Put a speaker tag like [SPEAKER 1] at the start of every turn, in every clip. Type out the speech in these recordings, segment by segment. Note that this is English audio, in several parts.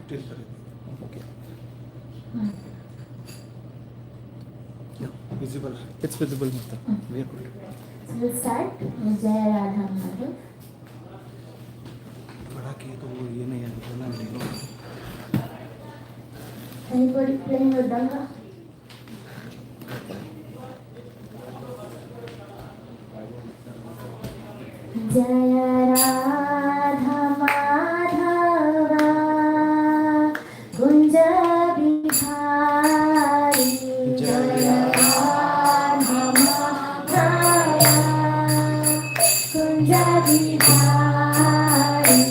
[SPEAKER 1] Still correct. Okay. Yeah, visible. It's visible, Mata. We are good.
[SPEAKER 2] So we'll start. Jai Radha Madhav.
[SPEAKER 1] बड़ा किए तो वो ये नहीं है, बोलना नहीं लो.
[SPEAKER 2] Anybody playing with Danga? Jaya Radha Madhava Kunja Bihari. Jaya Radha Madhava Kunja Bihari.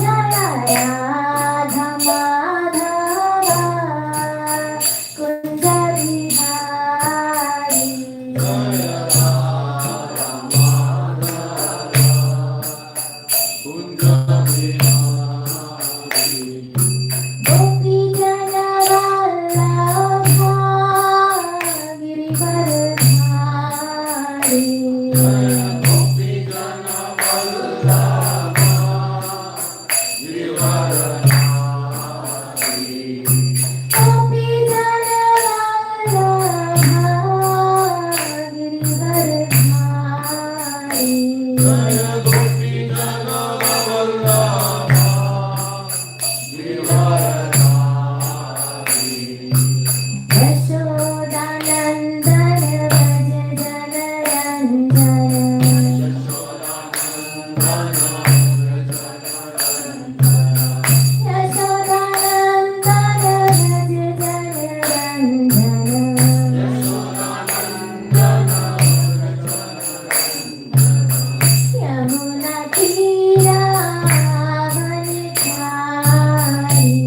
[SPEAKER 2] Jaya Radha Madhava Kunja Bihari. Gopi Jana Vallabha Girivardhari. Gopi Jana Vallabha Girivardhari. Yashodanandana Vraja Janaranjana. Yashodanandana Vraja Janaranjana. Yamuna Tira Vanitari.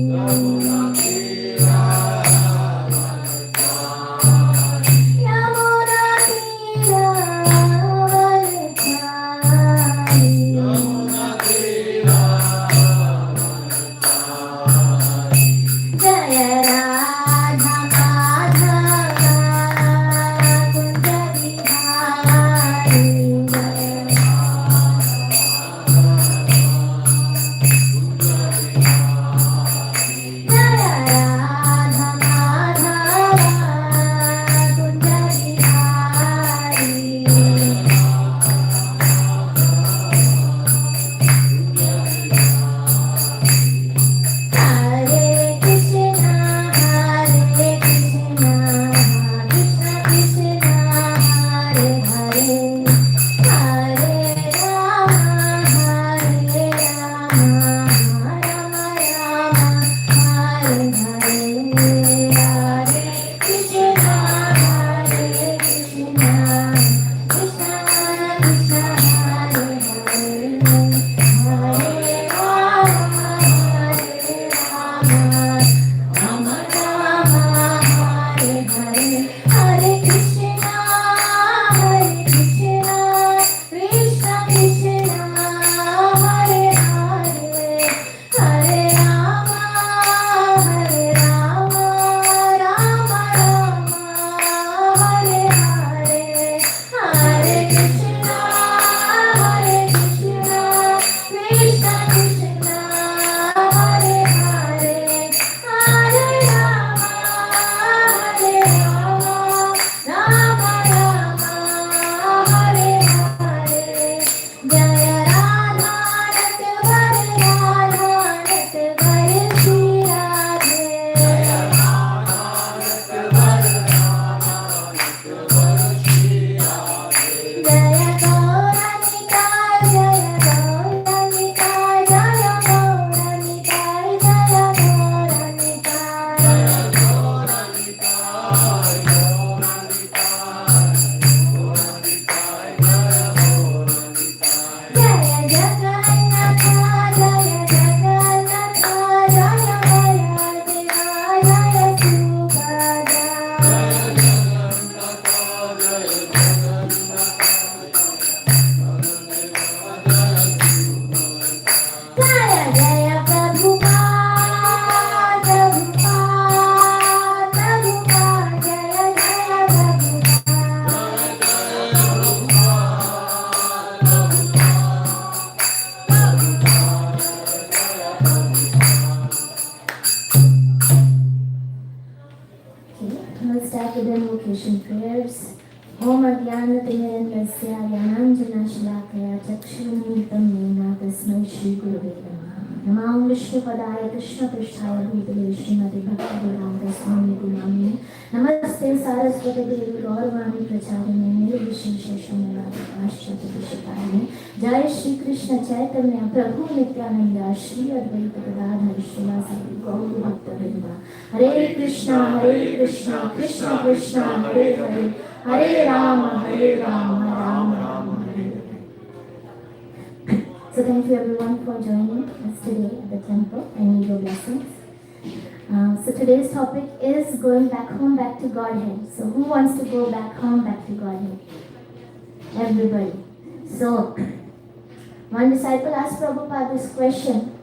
[SPEAKER 2] Let's start with invocation prayers. Om Adhyanatirandasya Yananjana Shalakaya Chakshurumritam Yena Tasmai Shri Gurave Namaha. Namam Vishnu Padaya Krishna Pristhaya Bhutale Srimati Bhakti Swami Gurami. Namaste Saraswati Devi Gaurvani Pracharine Nirvisheshashamala Ashchata Vishakayane. Jai Shri Krishna Chaitanya Prabhu Nityananda Shri Advaita Gadadhar Srivasadi Gaur Bhakta Vrinda. Hare Krishna Krishna Krishna Hare Hare Hare Rama Rama Rama Hare Hare. So thank you everyone for joining us today at the temple. I need your blessings. So today's topic is going back home, back to Godhead. So who wants to go back home, back to Godhead? Everybody. So one disciple asked Prabhupada this question.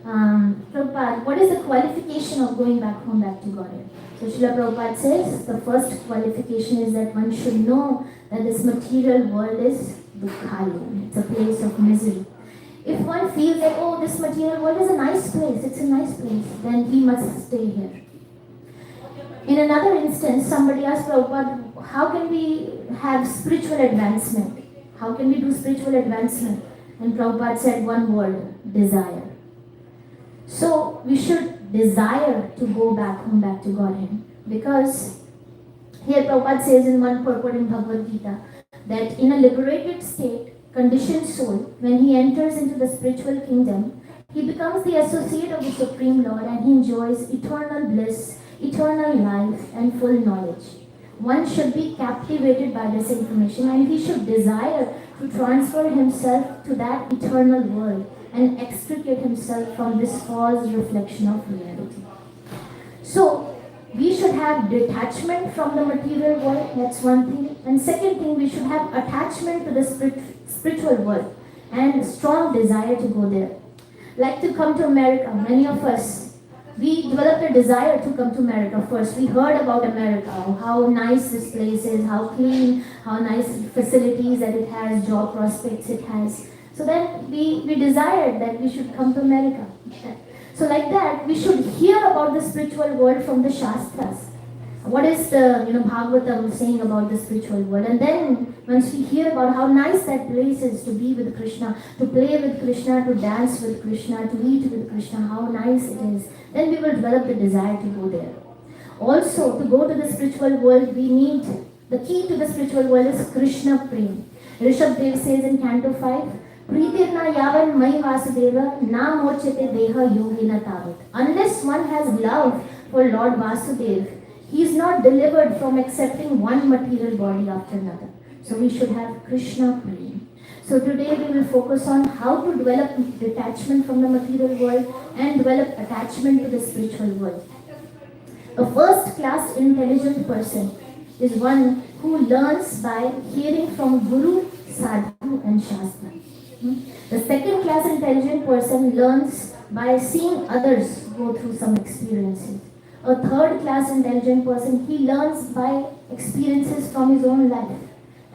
[SPEAKER 2] Prabhupada, what is the qualification of going back home, back to Godhead? So Srila Prabhupada says the first qualification is that one should know that this material world is dukkhalayam. It's a place of misery. If one feels that, oh, this material world is a nice place, it's a nice place, then he must stay here. In another instance, somebody asked Prabhupada, how can we have spiritual advancement? How can we do spiritual advancement? And Prabhupada said one word, desire. So we should desire to go back home, back to Godhead. Because here Prabhupada says in one purport in Bhagavad Gita that in a liberated state, conditioned soul, when he enters into the spiritual kingdom, he becomes the associate of the Supreme Lord and he enjoys eternal bliss, eternal life and full knowledge. One should be captivated by this information and he should desire to transfer himself to that eternal world and extricate himself from this false reflection of reality. So, we should have detachment from the material world, that's one thing. And second thing, we should have attachment to the spiritual world and strong desire to go there. Like to come to America, many of us, we developed a desire to come to America first. We heard about America, how nice this place is, how clean, how nice facilities that it has, job prospects it has. So then we desired that we should come to America. So like that, we should hear about the spiritual world from the Shastras. What is the Bhagavatam saying about the spiritual world? And then once we hear about how nice that place is to be with Krishna, to play with Krishna, to dance with Krishna, to eat with Krishna, how nice it is, then we will develop the desire to go there. Also, to go to the spiritual world, we need, the key to the spiritual world is Krishna Prem. Rishabh Dev says in Canto 5, Pritirna yavan mai vasudeva na mochete deha yogina tavat. Unless one has love for Lord Vasudeva, he is not delivered from accepting one material body after another. So we should have Krishna Prem. So today we will focus on how to develop detachment from the material world and develop attachment to the spiritual world. A first class intelligent person is one who learns by hearing from Guru, Sadhu and Shastra. The second class intelligent person learns by seeing others go through some experiences. A third class intelligent person, he learns by experiences from his own life.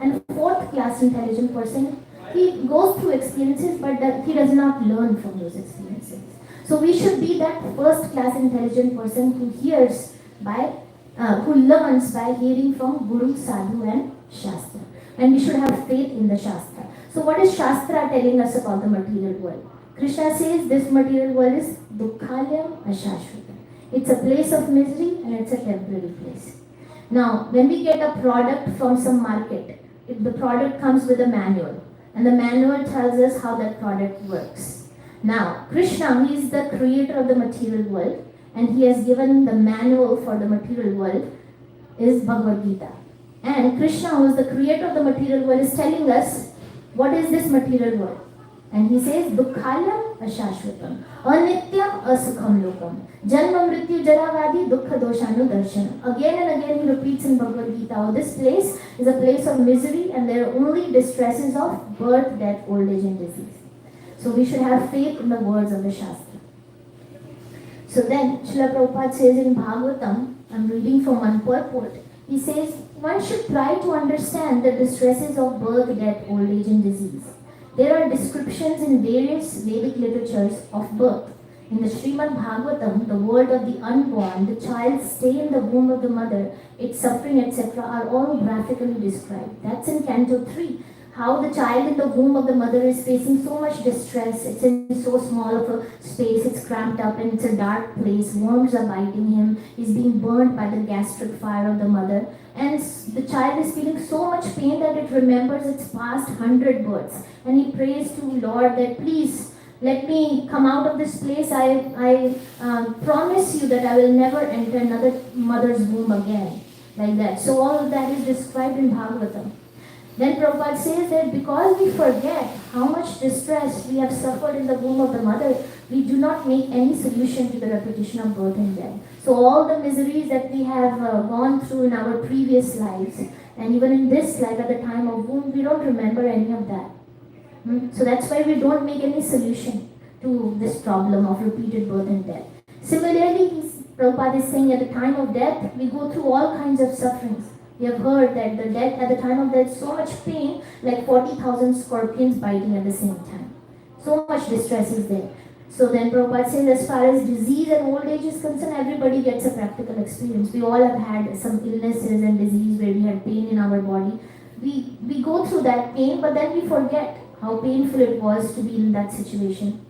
[SPEAKER 2] And a fourth class intelligent person, he goes through experiences but he does not learn from those experiences. So we should be that first class intelligent person who hears by, who learns by hearing from Guru, Sadhu and Shastra. And we should have faith in the Shastra. So what is Shastra telling us about the material world? Krishna says this material world is dukkhalayam ashashvata. It's a place of misery and it's a temporary place. Now, when we get a product from some market, the product comes with a manual. And the manual tells us how that product works. Now, Krishna, he is the creator of the material world. And he has given the manual for the material world is Bhagavad Gita. And Krishna, who is the creator of the material world, is telling us what is this material world. And he says, Dukkhalayam ashashvatam, anityam asukham lokam, janma mrityu jaravadi dukkha doshanu darshan. Again and again he repeats in Bhagavad Gita, oh, this place is a place of misery and there are only distresses of birth, death, old age and disease. So we should have faith in the words of the Shastra. So then Srila Prabhupada says in Bhagavatam, I'm reading from one purport, he says, one should try to understand the distresses of birth, death, old age and disease. There are descriptions in various Vedic literatures of birth. In the Srimad Bhagavatam, the world of the unborn, the child's stay in the womb of the mother, its suffering, etc., are all graphically described. That's in Canto 3. How the child in the womb of the mother is facing so much distress. It's in so small of a space, it's cramped up, and it's a dark place. Worms are biting him. He's being burnt by the gastric fire of the mother. And the child is feeling so much pain that it remembers its past 100 births. And he prays to Lord that please let me come out of this place. I promise you that I will never enter another mother's womb again. Like that. So all of that is described in Bhagavatam. Then Prabhupada says that because we forget how much distress we have suffered in the womb of the mother, we do not make any solution to the repetition of birth and death. So all the miseries that we have gone through in our previous lives, and even in this life at the time of womb, we don't remember any of that. So that's why we don't make any solution to this problem of repeated birth and death. Similarly, Prabhupada is saying at the time of death, we go through all kinds of sufferings. We have heard that the death at the time of death, so much pain, like 40,000 scorpions biting at the same time. So much distress is there. So then Prabhupada says, as far as disease and old age is concerned, everybody gets a practical experience. We all have had some illnesses and disease where we had pain in our body. We go through that pain, but then we forget how painful it was to be in that situation.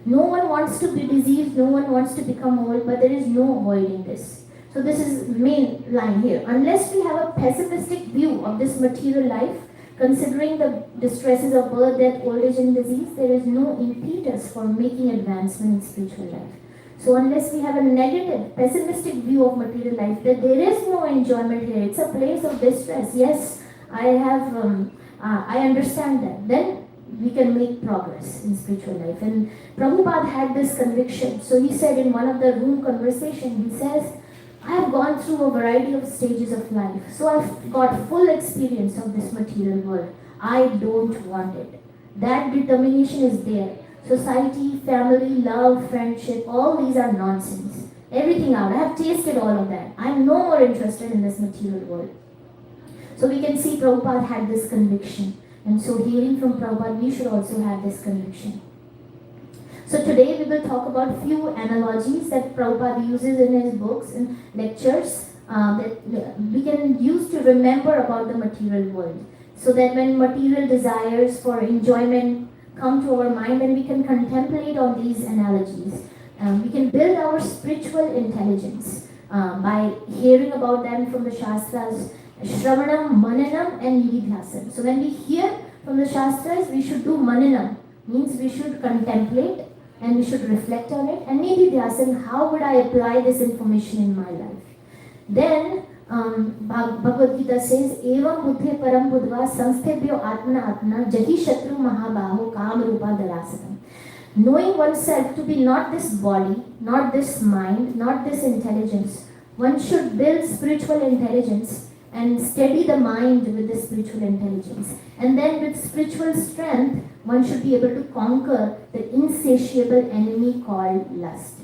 [SPEAKER 2] No one wants to be diseased, no one wants to become old, but there is no avoiding this. So this is the main line here. Unless we have a pessimistic view of this material life, considering the distresses of birth, death, old age and disease, there is no impetus for making advancement in spiritual life. So unless we have a negative, pessimistic view of material life, that there is no enjoyment here, it's a place of distress. Yes, I understand that. Then we can make progress in spiritual life. And Prabhupada had this conviction. So he said in one of the room conversation, he says, I have gone through a variety of stages of life. So I've got full experience of this material world. I don't want it. That determination is there. Society, family, love, friendship, all these are nonsense. Everything out. I have tasted all of that. I'm no more interested in this material world. So we can see Prabhupada had this conviction. And so hearing from Prabhupada, we should also have this conviction. So today we will talk about few analogies that Prabhupada uses in his books and lectures that we can use to remember about the material world. So that when material desires for enjoyment come to our mind, then we can contemplate on these analogies. We can build our spiritual intelligence by hearing about them from the Shastras, Shravanam, Mananam and Nididhyasana. So when we hear from the Shastras, we should do Mananam, means we should contemplate and we should reflect on it. And Nididhyasana, how would I apply this information in my life? Then Bhagavad Gita says, Evam buddhe param buddhva samsthebhyo atmana atmana jahi shatru mahabaho kam rupa darasanam. Knowing oneself to be not this body, not this mind, not this intelligence, one should build spiritual intelligence and steady the mind with the spiritual intelligence. And then with spiritual strength, one should be able to conquer the insatiable enemy called lust.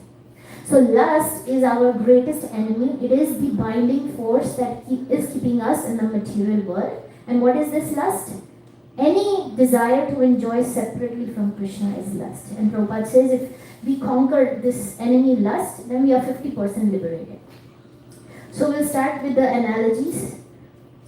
[SPEAKER 2] So lust is our greatest enemy. It is the binding force that is keeping us in the material world. And what is this lust? Any desire to enjoy separately from Krishna is lust. And Prabhupada says if we conquer this enemy lust, then we are 50% liberated. So we'll start with the analogies.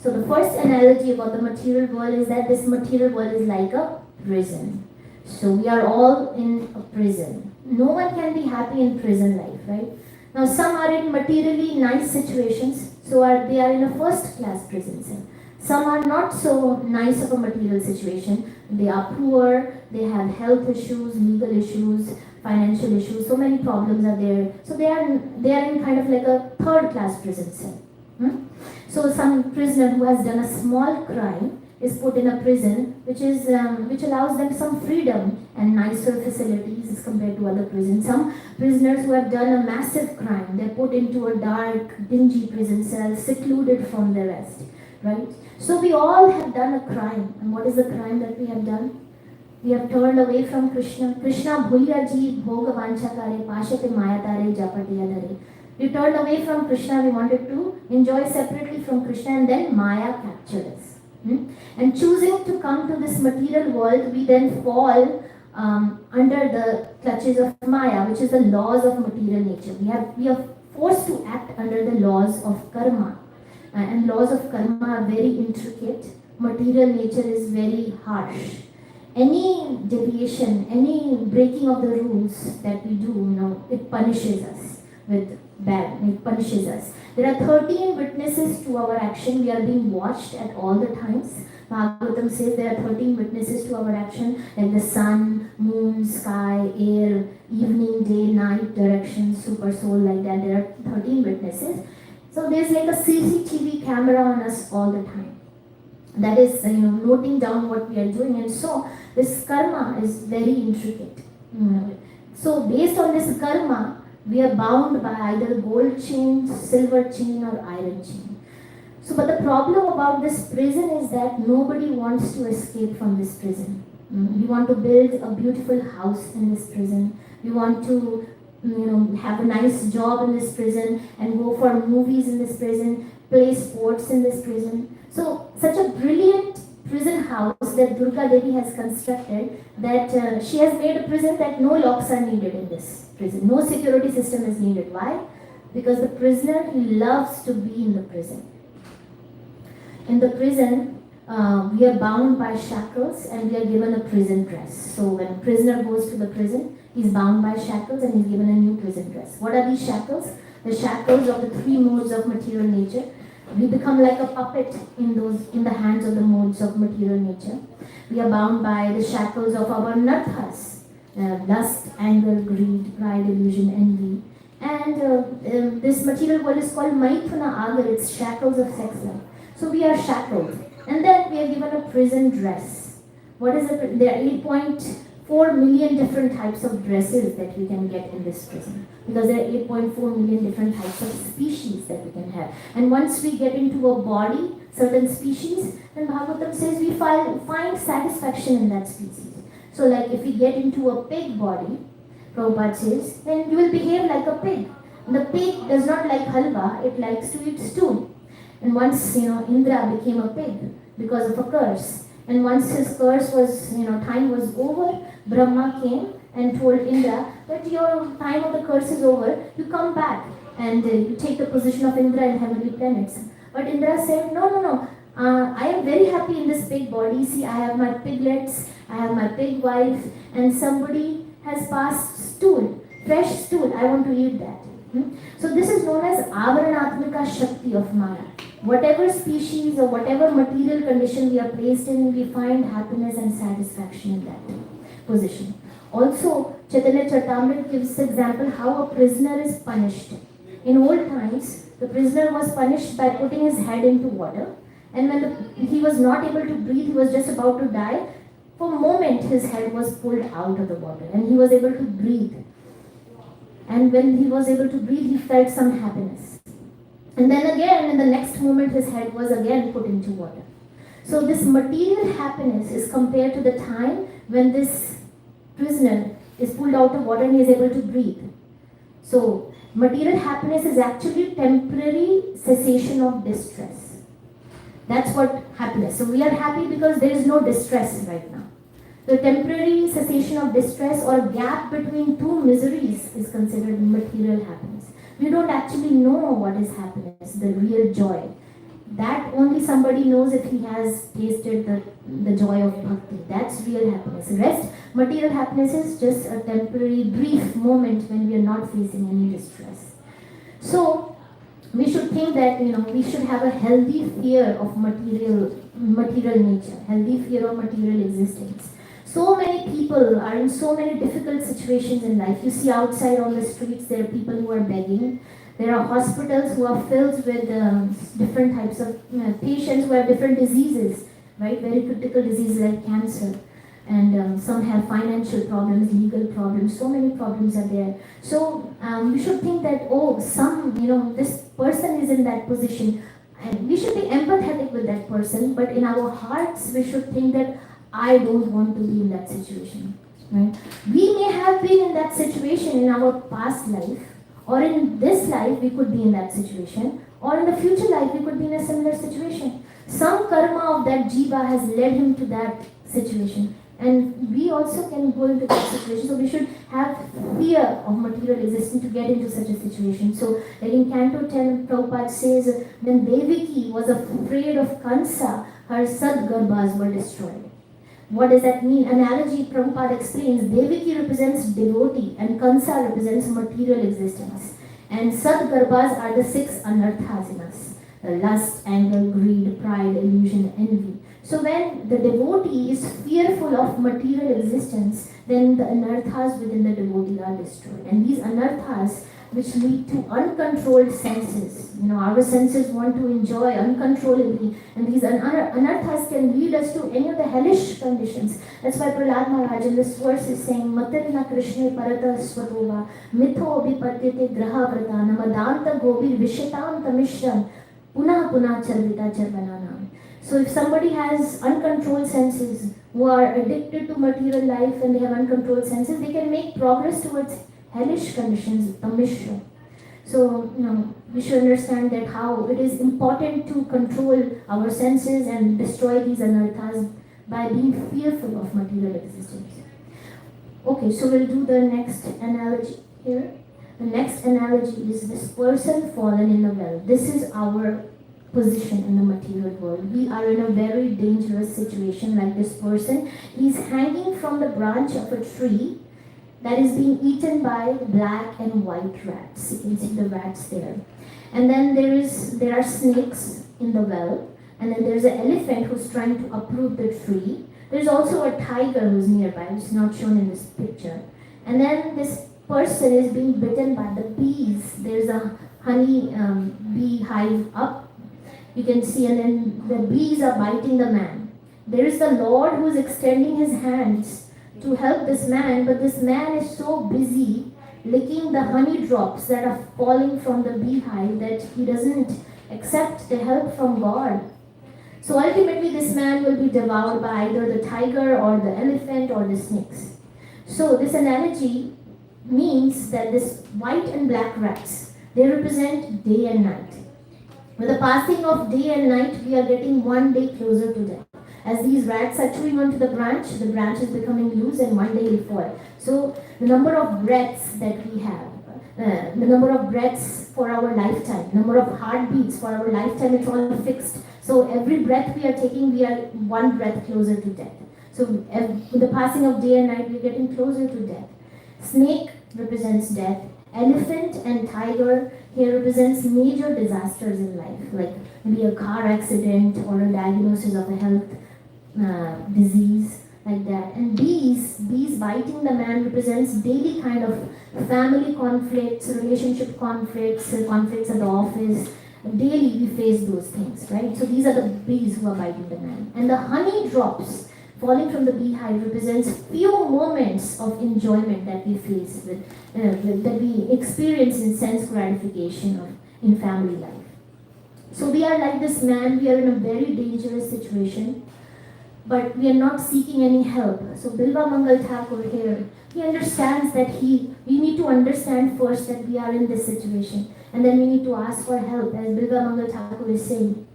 [SPEAKER 2] So the first analogy about the material world is that this material world is like a prison. So we are all in a prison. No one can be happy in prison life, right? Now some are in materially nice situations, so they are in a first class prison cell. Some are not so nice of a material situation. They are poor, they have health issues, legal issues, financial issues, so many problems are there. So they are in kind of like a third class prison cell. So some prisoner who has done a small crime is put in a prison which allows them some freedom and nicer facilities as compared to other prisons. Some prisoners who have done a massive crime, they're put into a dark, dingy prison cell, secluded from the rest, right? So we all have done a crime. And what is the crime that we have done? We have turned away from Krishna. Krishna bhulya ji bhoga vancha kare pashate maya tare japatiya dare. We turned away from Krishna. We wanted to enjoy separately from Krishna, and then Maya captured us. And choosing to come to this material world, we then fall under the clutches of Maya, which is the laws of material nature. We are forced to act under the laws of karma. And laws of karma are very intricate. Material nature is very harsh. Any deviation, any breaking of the rules that we do, it punishes us with bad. It punishes us. There are 13 witnesses to our action. We are being watched at all the times. Bhagavatam says there are 13 witnesses to our action, like the sun, moon, sky, air, evening, day, night, direction, super soul, like that. There are 13 witnesses. So there's like a CCTV camera on us all the time. That is, noting down what we are doing. And so this karma is very intricate. So based on this karma, we are bound by either gold chain, silver chain, or iron chain. So, but the problem about this prison is that nobody wants to escape from this prison. We want to build a beautiful house in this prison. We want to, have a nice job in this prison and go for movies in this prison, play sports in this prison. So, such a brilliant prison house that Durga Devi has constructed, that she has made a prison that no locks are needed in this prison. No security system is needed. Why? Because the prisoner, he loves to be in the prison. In the prison, we are bound by shackles and we are given a prison dress. So when a prisoner goes to the prison, he's bound by shackles and he's given a new prison dress. What are these shackles? The shackles of the three modes of material nature. We become like a puppet in the hands of the modes of material nature. We are bound by the shackles of our narthas, lust, anger, greed, pride, illusion, envy. And this material world is called Maithuna Agar, it's shackles of sex life. So we are shackled. And then we are given a prison dress. What is it? There are 8.4 million different types of dresses that we can get in this prison. Because there are 8.4 million different types of species that we can have. And once we get into a body, certain species, then Bhagavatam says we find satisfaction in that species. So like if we get into a pig body, Prabhupada says, then you will behave like a pig. The pig does not like halwa, it likes to eat stool. And once, Indra became a pig because of a curse. And once his curse was, time was over, Brahma came and told Indra that your time of the curse is over, you come back and you take the position of Indra in heavenly planets. But Indra said, no, I am very happy in this pig body. See, I have my piglets, I have my pig wife, and somebody has passed stool, fresh stool, I want to eat that. So this is known as Avaranatmika Shakti of Maya. Whatever species or whatever material condition we are placed in, we find happiness and satisfaction in that position. Also, Chaitanya Charitamrita gives example how a prisoner is punished. In old times, the prisoner was punished by putting his head into water, and when he was not able to breathe, he was just about to die. For a moment, his head was pulled out of the water, and he was able to breathe. And when he was able to breathe, he felt some happiness. And then again, in the next moment, his head was again put into water. So this material happiness is compared to the time when this prisoner is pulled out of water and he is able to breathe. So material happiness is actually temporary cessation of distress. That's what happiness. So we are happy because there is no distress right now. The temporary cessation of distress or gap between two miseries is considered material happiness. We don't actually know what is happiness, the real joy. That only somebody knows if he has tasted the joy of bhakti. That's real happiness. The rest, material happiness is just a temporary, brief moment when we are not facing any distress. So, we should think that, we should have a healthy fear of material nature, healthy fear of material existence. So many people are in so many difficult situations in life. You see outside on the streets, there are people who are begging. There are hospitals who are filled with different types of patients who have different diseases, right? Very critical diseases like cancer. And some have financial problems, legal problems, so many problems are there. So we should think that, this person is in that position. And we should be empathetic with that person, but in our hearts, we should think that I don't want to be in that situation. Right? We may have been in that situation in our past life, or in this life we could be in that situation, or in the future life we could be in a similar situation. Some karma of that jiva has led him to that situation. And we also can go into that situation. So we should have fear of material existence to get into such a situation. So like in Canto 10, Prabhupada says, when Devaki was afraid of Kansa, her Sadgarbhas were destroyed. What does that mean? Analogy Prabhupada explains, Devaki represents devotee and Kansa represents material existence. And Sadgarbhas are the 6 anarthas in us. Lust, anger, greed, pride, illusion, envy. So when the devotee is fearful of material existence, then the anarthas within the devotee are destroyed. And these anarthas, which lead to uncontrolled senses, our senses want to enjoy uncontrollably, and these anarthas can lead us to any of the hellish conditions. That's why Prahlad Maharaj in this verse is saying, Matarna Krishna Parata Svatova, Mitho Abhipatyate Graha Vrata, Namadanta Gobir Vishatam Tamishram, Puna Puna Charvita Charvananam. So if somebody has uncontrolled senses, who are addicted to material life and they have uncontrolled senses, they can make progress towards hellish conditions, tamishra. So, we should understand that how it is important to control our senses and destroy these anarthas by being fearful of material existence. Okay, so we'll do the next analogy here. The next analogy is this person fallen in the well. This is our position in the material world. We are in a very dangerous situation like this person. He's hanging from the branch of a tree that is being eaten by black and white rats. You can see the rats there. And then there are snakes in the well. And then there's an elephant who's trying to uproot the tree. There's also a tiger who's nearby, which is not shown in this picture. And then this person is being bitten by the bees. There's a honey bee hive up. You can see, and then the bees are biting the man. There is the Lord who is extending his hands to help this man, but this man is so busy licking the honey drops that are falling from the beehive that he doesn't accept the help from God. So ultimately this man will be devoured by either the tiger or the elephant or the snakes. So this analogy means that this white and black rats, they represent day and night. With the passing of day and night, we are getting one day closer to death. As these rats are chewing onto the branch is becoming loose and one day will fall. So the number of breaths that we have, the number of breaths for our lifetime, number of heartbeats for our lifetime, it's all fixed. So every breath we are taking, we are one breath closer to death. So with the passing of day and night, we are getting closer to death. Snake represents death. Elephant and tiger here represents major disasters in life, like maybe a car accident or a diagnosis of a health disease, like that. And bees biting the man represents daily kind of family conflicts, relationship conflicts, conflicts at the office. Daily we face those things, right? So these are the bees who are biting the man. And the honey drops falling from the beehive represents few moments of enjoyment that we face with, that we experience in sense gratification in family life. So we are like this man, we are in a very dangerous situation, but we are not seeking any help. So Bilva Mangal Thakur here, he understands that we need to understand first that we are in this situation, and then we need to ask for help, as Bilva Mangal Thakur is saying.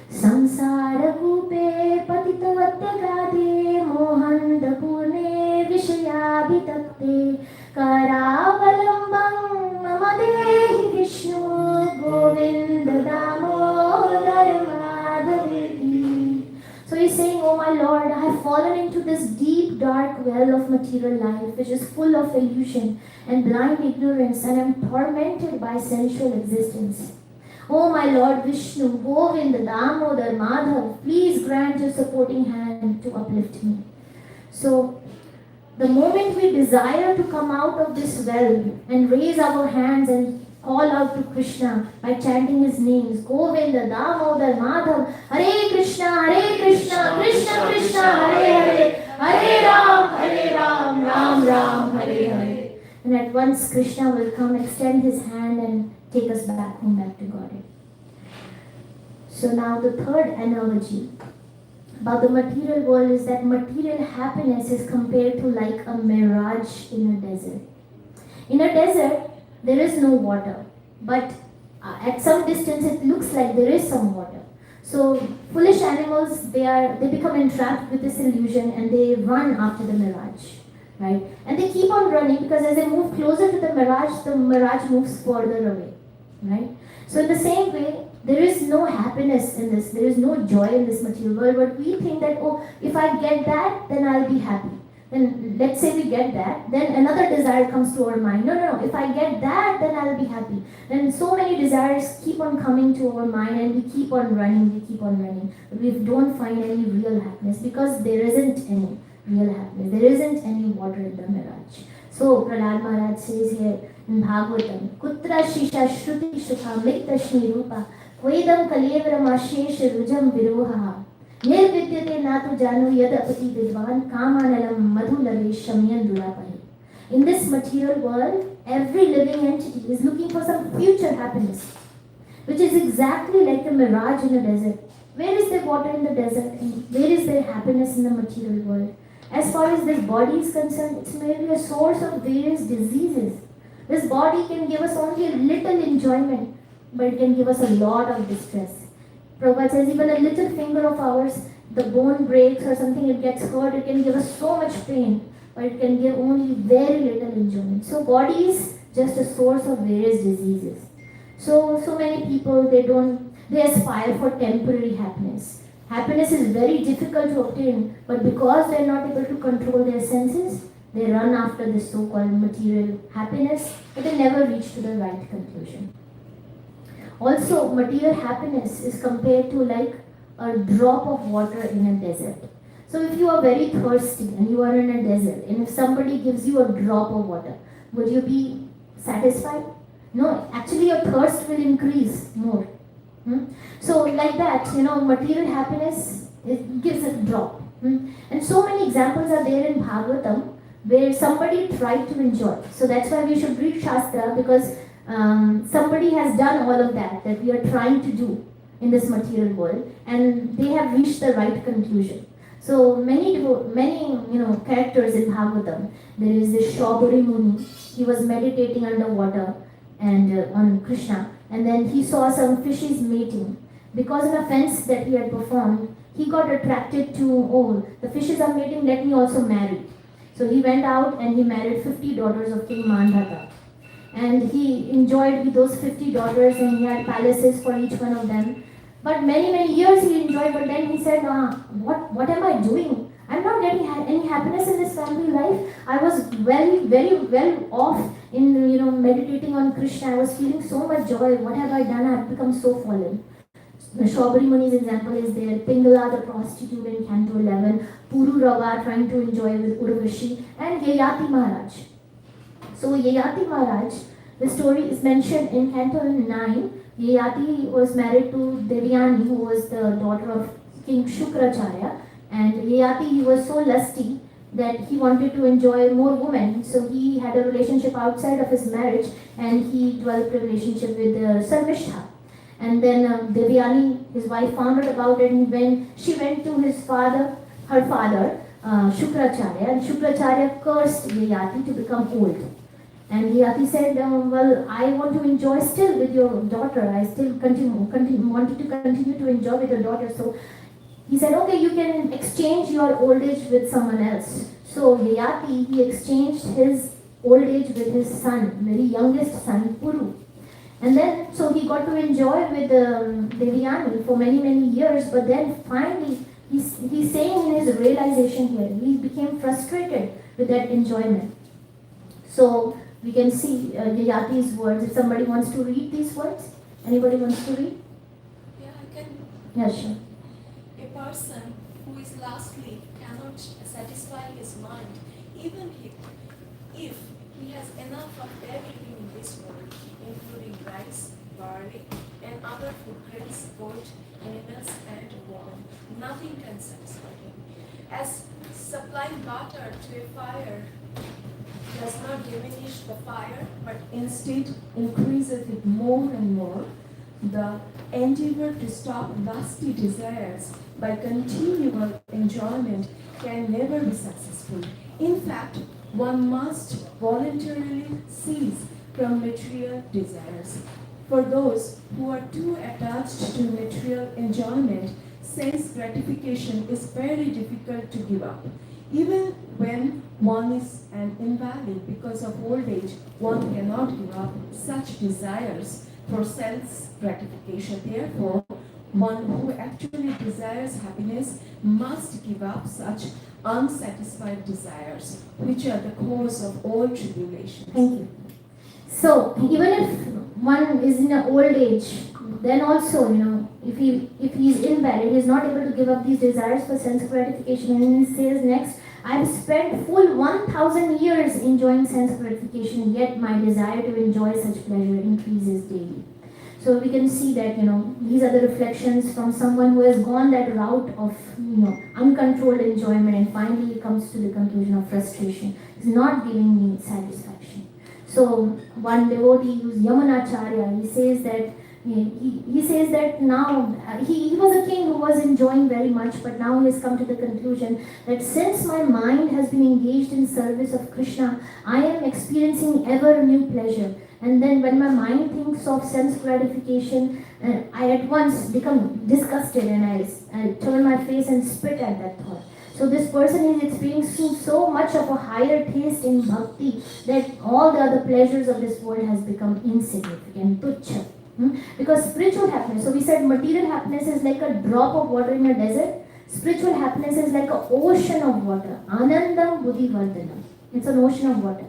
[SPEAKER 2] Samsara Kupe Patitavatte Gade Mohanda Purne Vishayabhitakte Karavalambam Mamadehi Vishnu Govinda Damodar Madhaveti. So he's saying, oh my Lord, I have fallen into this deep dark well of material life which is full of illusion and blind ignorance, and I am tormented by sensual existence. Oh my Lord Vishnu, Govinda, Damodar, Madhav, please grant your supporting hand to uplift me. So, the moment we desire to come out of this well and raise our hands and call out to Krishna by chanting his names, Govinda, Damodar, Madhav, Hare Krishna, Krishna Krishna, Hare Hare, Hare Ram, Ram Ram, Hare Hare. And at once Krishna will come, extend his hand and take us back home, back to Godhead. So now the third analogy about the material world is that material happiness is compared to like a mirage in a desert. In a desert, there is no water, but at some distance it looks like there is some water. So foolish animals, they become entrapped with this illusion and they run after the mirage, right? And they keep on running because as they move closer to the mirage moves further away, right? So in the same way, there is no happiness in this, there is no joy in this material world, but we think that, oh, if I get that, then I'll be happy. Then let's say we get that, then another desire comes to our mind. No, if I get that, then I'll be happy. Then so many desires keep on coming to our mind and we keep on running. But we don't find any real happiness because there isn't any real happiness. There isn't any water in the mirage. So Prahlad Maharaj says here in Bhagavatam, Kutra Shisha Shruti Shukha Miktashni Rupa Kvedam Kalevram Ashesh Rujam Viroha Nirvidyate Natu Janu Yadapati Vidvan Kamanalam Madhulave Shamyan Durapahi. In this material world, every living entity is looking for some future happiness, which is exactly like a mirage in a desert. Where is there water in the desert? And where is there happiness in the material world? As far as this body is concerned, it's merely a source of various diseases. This body can give us only a little enjoyment, but it can give us a lot of distress. Prabhupada says even a little finger of ours, the bone breaks or something, it gets hurt, it can give us so much pain, but it can give only very little enjoyment. So body is just a source of various diseases. So many people, they aspire for temporary happiness. Happiness is very difficult to obtain, but because they are not able to control their senses, they run after this so-called material happiness, but they never reach to the right conclusion. Also, material happiness is compared to like a drop of water in a desert. So if you are very thirsty and you are in a desert, and if somebody gives you a drop of water, would you be satisfied? No, actually your thirst will increase more. So like that, material happiness, it gives a drop. And so many examples are there in Bhagavatam where somebody tried to enjoy. So that's why we should read Shastra, because somebody has done all of that we are trying to do in this material world, and they have reached the right conclusion. So many characters in Bhagavatam. There is this Shaubari Muni. He was meditating underwater and on Krishna, and then he saw some fishes mating. Because of an offense that he had performed, he got attracted to, the fishes are mating, let me also marry. So he went out and he married 50 daughters of King Mandhata. And he enjoyed with those 50 daughters, and he had palaces for each one of them. But many years he enjoyed, but then he said, what am I doing? I'm not getting any happiness in this family life. I was very well off in meditating on Krishna. I was feeling so much joy. What have I done? I have become so fallen. Shaubari Muni's example is there. Pingala, the prostitute in Canto 11. Puru Rava trying to enjoy with Urvashi. And Yayati Maharaj. So Yayati Maharaj, the story is mentioned in Canto 9. Yayati was married to Devyani, who was the daughter of King Shukracharya. And Yayati, he was so lusty that he wanted to enjoy more women. So he had a relationship outside of his marriage, and he developed a relationship with Sarvishta. And then Devyani, his wife, found out about it, and when she went to her father, Shukracharya, and Shukracharya cursed Yayati to become old. And Yayati said, I want to enjoy still with your daughter. I still wanted to continue to enjoy with your daughter. So he said, okay, you can exchange your old age with someone else. So Yayati, he exchanged his old age with his son, very youngest son, Puru. And then, so he got to enjoy with Devyani for many years, but then finally, he's saying in his realization here, he became frustrated with that enjoyment. So we can see Yayati's words. If somebody wants to read these words, anybody wants to read?
[SPEAKER 3] Yeah, I can.
[SPEAKER 2] Yeah, sure.
[SPEAKER 3] A person who is lastly cannot satisfy his mind, even if he has enough of everything in this world, including rice, barley, and other food grains, goat, animals, and women, nothing can satisfy him. As supplying butter to a fire does not diminish the fire, but instead increases it more and more, the endeavor to stop lusty desires by continual enjoyment can never be successful. In fact, one must voluntarily cease from material desires. For those who are too attached to material enjoyment, sense gratification is very difficult to give up. Even when one is an invalid because of old age, one cannot give up such desires for sense gratification. Therefore, one who actually desires happiness must give up such unsatisfied desires, which are the cause of all tribulations.
[SPEAKER 2] Thank you. So even if one is in an old age, then also, if he is invalid, he is not able to give up these desires for sense gratification. And he says next, I have spent full 1,000 years enjoying sense gratification, yet my desire to enjoy such pleasure increases daily. So we can see that, these are the reflections from someone who has gone that route of, uncontrolled enjoyment, and finally comes to the conclusion of frustration. It's not giving me satisfaction. So one devotee who's Yamunacharya, he says that he says that now he was a king who was enjoying very much, but now he has come to the conclusion that since my mind has been engaged in service of Krishna, I am experiencing ever new pleasure. And then when my mind thinks of sense gratification, I at once become disgusted and I turn my face and spit at that thought. So this person is experiencing so much of a higher taste in bhakti that all the other pleasures of this world has become insignificant, tuchha. Because spiritual happiness, so we said material happiness is like a drop of water in a desert. Spiritual happiness is like an ocean of water. Anandam buddhi vardhanam. It's an ocean of water.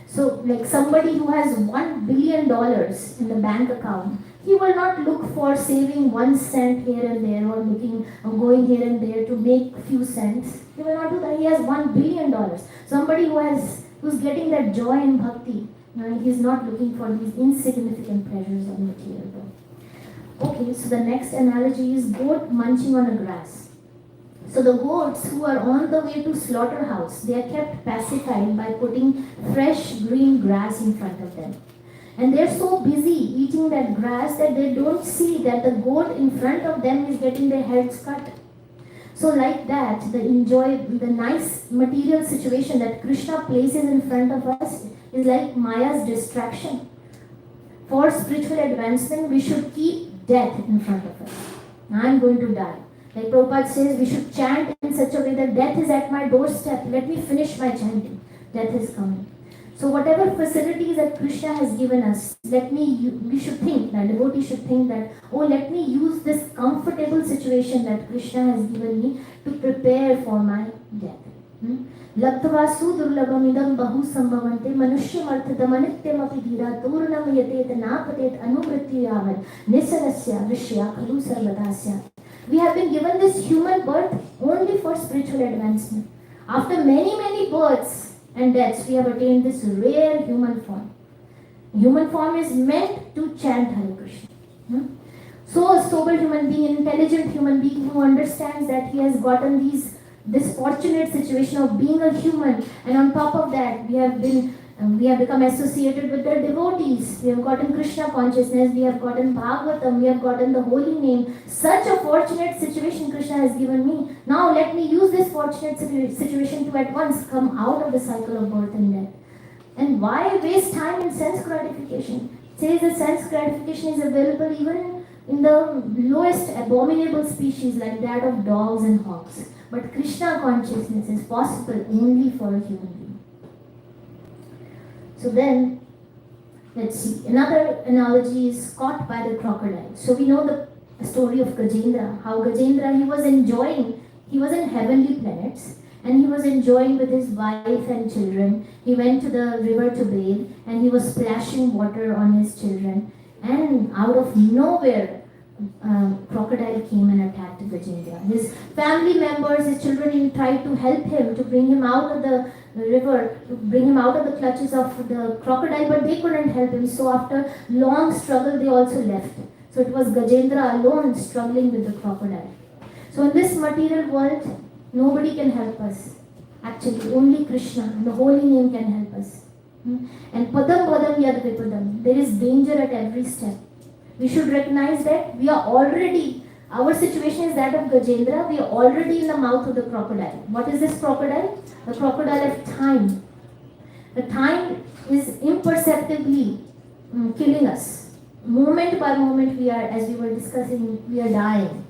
[SPEAKER 2] So like somebody who has $1 billion in the bank account, he will not look for saving 1 cent here and there or going here and there to make a few cents. He will not do that. He has $1 billion. Somebody who's getting that joy in bhakti, he's not looking for these insignificant pleasures of material world. Okay, so the next analogy is goat munching on a grass. So the goats who are on the way to slaughterhouse, they are kept pacified by putting fresh green grass in front of them. And they're so busy eating that grass that they don't see that the goat in front of them is getting their heads cut. So like that, the nice material situation that Krishna places in front of us is like Maya's distraction. For spiritual advancement, we should keep death in front of us. I'm going to die. Like Prabhupada says, we should chant in such a way that death is at my doorstep. Let me finish my chanting. Death is coming. So whatever facilities that Krishna has given us, we should think, that devotee should think that, let me use this comfortable situation that Krishna has given me to prepare for my death. Laktavasu durlabhamidam bahu sambhavante manushyamarthadam anityamapi dhira turnam yatet napatet anuvrittiyavad nisalasya vrishya khalu sarvadasya. We have been given this human birth only for spiritual advancement. After many, many births and deaths, we have attained this rare human form. Human form is meant to chant Hare Krishna. So a sober human being, intelligent human being who understands that he has gotten this fortunate situation of being a human, and on top of that, we have become associated with the devotees. We have gotten Krishna consciousness, we have gotten Bhagavatam, we have gotten the holy name. Such a fortunate situation Krishna has given me. Now let me use this fortunate situation to at once come out of the cycle of birth and death. And why waste time in sense gratification? It says that sense gratification is available even in the lowest abominable species like that of dogs and hogs. But Krishna consciousness is possible only for a human being. So then, let's see. Another analogy is caught by the crocodile. So we know the story of Gajendra. How Gajendra, he was in heavenly planets and he was enjoying with his wife and children. He went to the river to bathe and he was splashing water on his children. And out of nowhere, crocodile came and attacked Gajendra. His family members, his children, tried to help him, to bring him out of the river, to bring him out of the clutches of the crocodile, but they couldn't help him. So after long struggle, they also left. So it was Gajendra alone struggling with the crocodile. So in this material world, nobody can help us. Actually, only Krishna, the holy name can help us. And padam padam yad vipadam. There is danger at every step. We should recognize that our situation is that of Gajendra. We are already in the mouth of the crocodile. What is this crocodile? The crocodile of time. The time is imperceptibly killing us. moment by moment we are, as we were discussing, we are dying.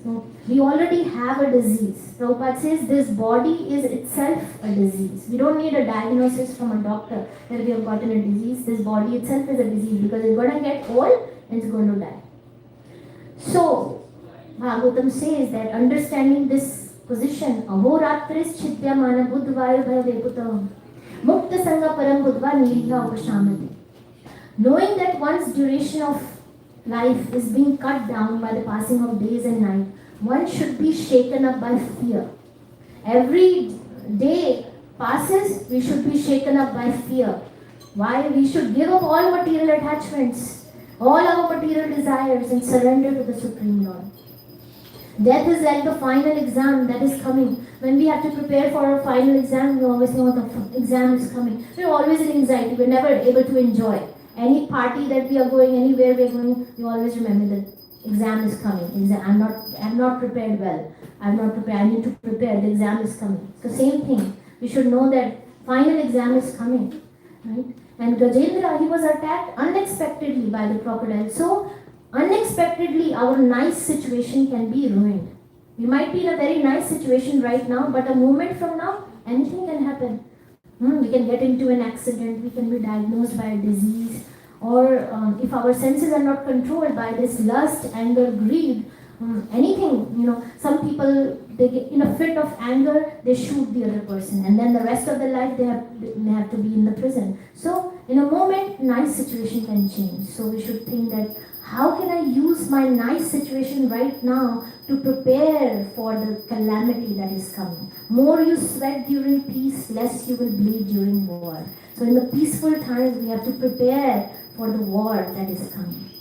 [SPEAKER 2] So we already have a disease. Prabhupada says this body is itself a disease. We don't need a diagnosis from a doctor that we have gotten a disease. This body itself is a disease because it's going to get old and it's going to die. So Bhagavatam says that understanding this position, ahoratris chityamana buddhvayu bhavaveputam mukta sanga param buddhva niriha upashamati. Knowing that one's duration of life is being cut down by the passing of days and night, one should be shaken up by fear. Every day passes, we should be shaken up by fear. Why? We should give up all material attachments, all our material desires, and surrender to the Supreme Lord. Death is like the final exam that is coming. When we have to prepare for our final exam, we always know the exam is coming. We're always in anxiety. We're never able to enjoy. Any party that we are going, anywhere we are going, we always remember that exam is coming. I'm not prepared well. I'm not prepared. I need to prepare. The exam is coming. So same thing. We should know that final exam is coming, right? And Gajendra, he was attacked unexpectedly by the crocodile. So unexpectedly, our nice situation can be ruined. We might be in a very nice situation right now, but a moment from now, anything can happen. We can get into an accident, we can be diagnosed by a disease, or if our senses are not controlled by this lust, anger, greed, anything, some people, they get in a fit of anger, they shoot the other person, and then the rest of their life they have to be in the prison. So in a moment, nice situation can change. So we should think that how can I use my nice situation right now to prepare for the calamity that is coming? More you sweat during peace, less you will bleed during war. So in the peaceful times, we have to prepare for the war that is coming.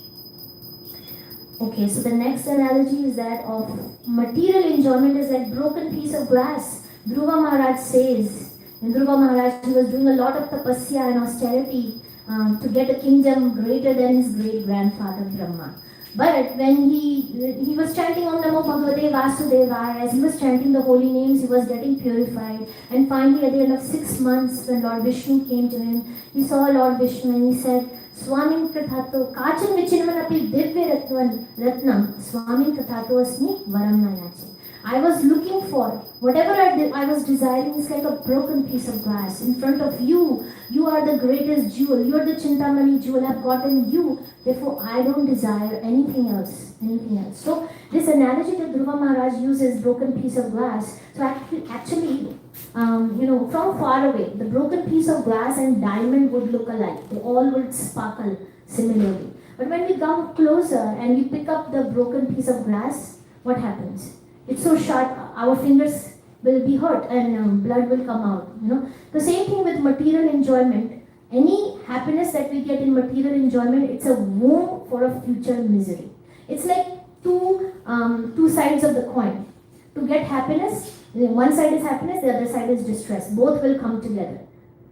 [SPEAKER 2] Okay, so the next analogy is that of material enjoyment is like broken piece of glass. Dhruva Maharaj says, and Dhruva Maharaj, he was doing a lot of tapasya and austerity to get a kingdom greater than his great-grandfather Brahma. But when he was chanting Om Namo Bhagavate Vasudevaya, as he was chanting the holy names, he was getting purified. And finally, at the end of 6 months, when Lord Vishnu came to him, he saw Lord Vishnu and he said, Swamin Kathato Kachan Vichinman Api Divya Ratnam Swamin Kathato Asmi Varam Nayachi. I was looking for whatever I was desiring is like a broken piece of glass in front of you. You are the greatest jewel. You are the Chintamani jewel. I've gotten you. Therefore, I don't desire anything else. So this analogy that Dhruva Maharaj uses, broken piece of glass. So actually, from far away, the broken piece of glass and diamond would look alike. They all would sparkle similarly. But when we come closer and we pick up the broken piece of glass, what happens? It's so sharp, our fingers will be hurt and blood will come out. The same thing with material enjoyment. Any happiness that we get in material enjoyment, it's a womb for a future misery. It's like two sides of the coin. To get happiness, one side is happiness, the other side is distress. Both will come together,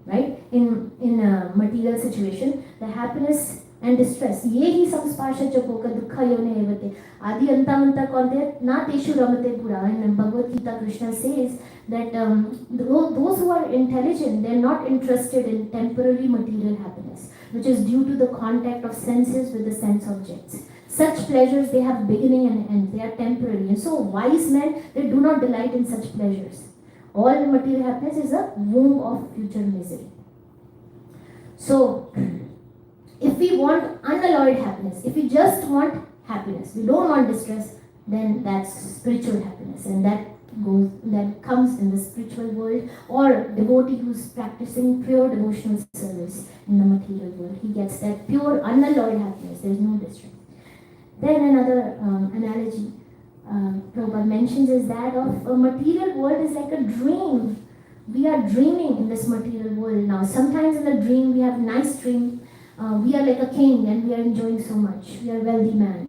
[SPEAKER 2] right? In a material situation, the happiness and distress. Ye hi samspasha chokoka dukha yone evate. Adi antamanta konte na teshu ramate pura. And Bhagavad Gita, Krishna says that those who are intelligent, they are not interested in temporary material happiness, which is due to the contact of senses with the sense objects. Such pleasures, they have beginning and end. They are temporary. And so wise men, they do not delight in such pleasures. All material happiness is a womb of future misery. So, if we want unalloyed happiness, if we just want happiness, we don't want distress, then that's spiritual happiness, and that comes in the spiritual world, or devotee who's practicing pure devotional service in the material world. He gets that pure unalloyed happiness. There's no distress. Then another analogy Prabhupada mentions is that of a material world is like a dream. We are dreaming in this material world now. Sometimes in the dream, we have a nice dream. We are like a king and we are enjoying so much. We are a wealthy man.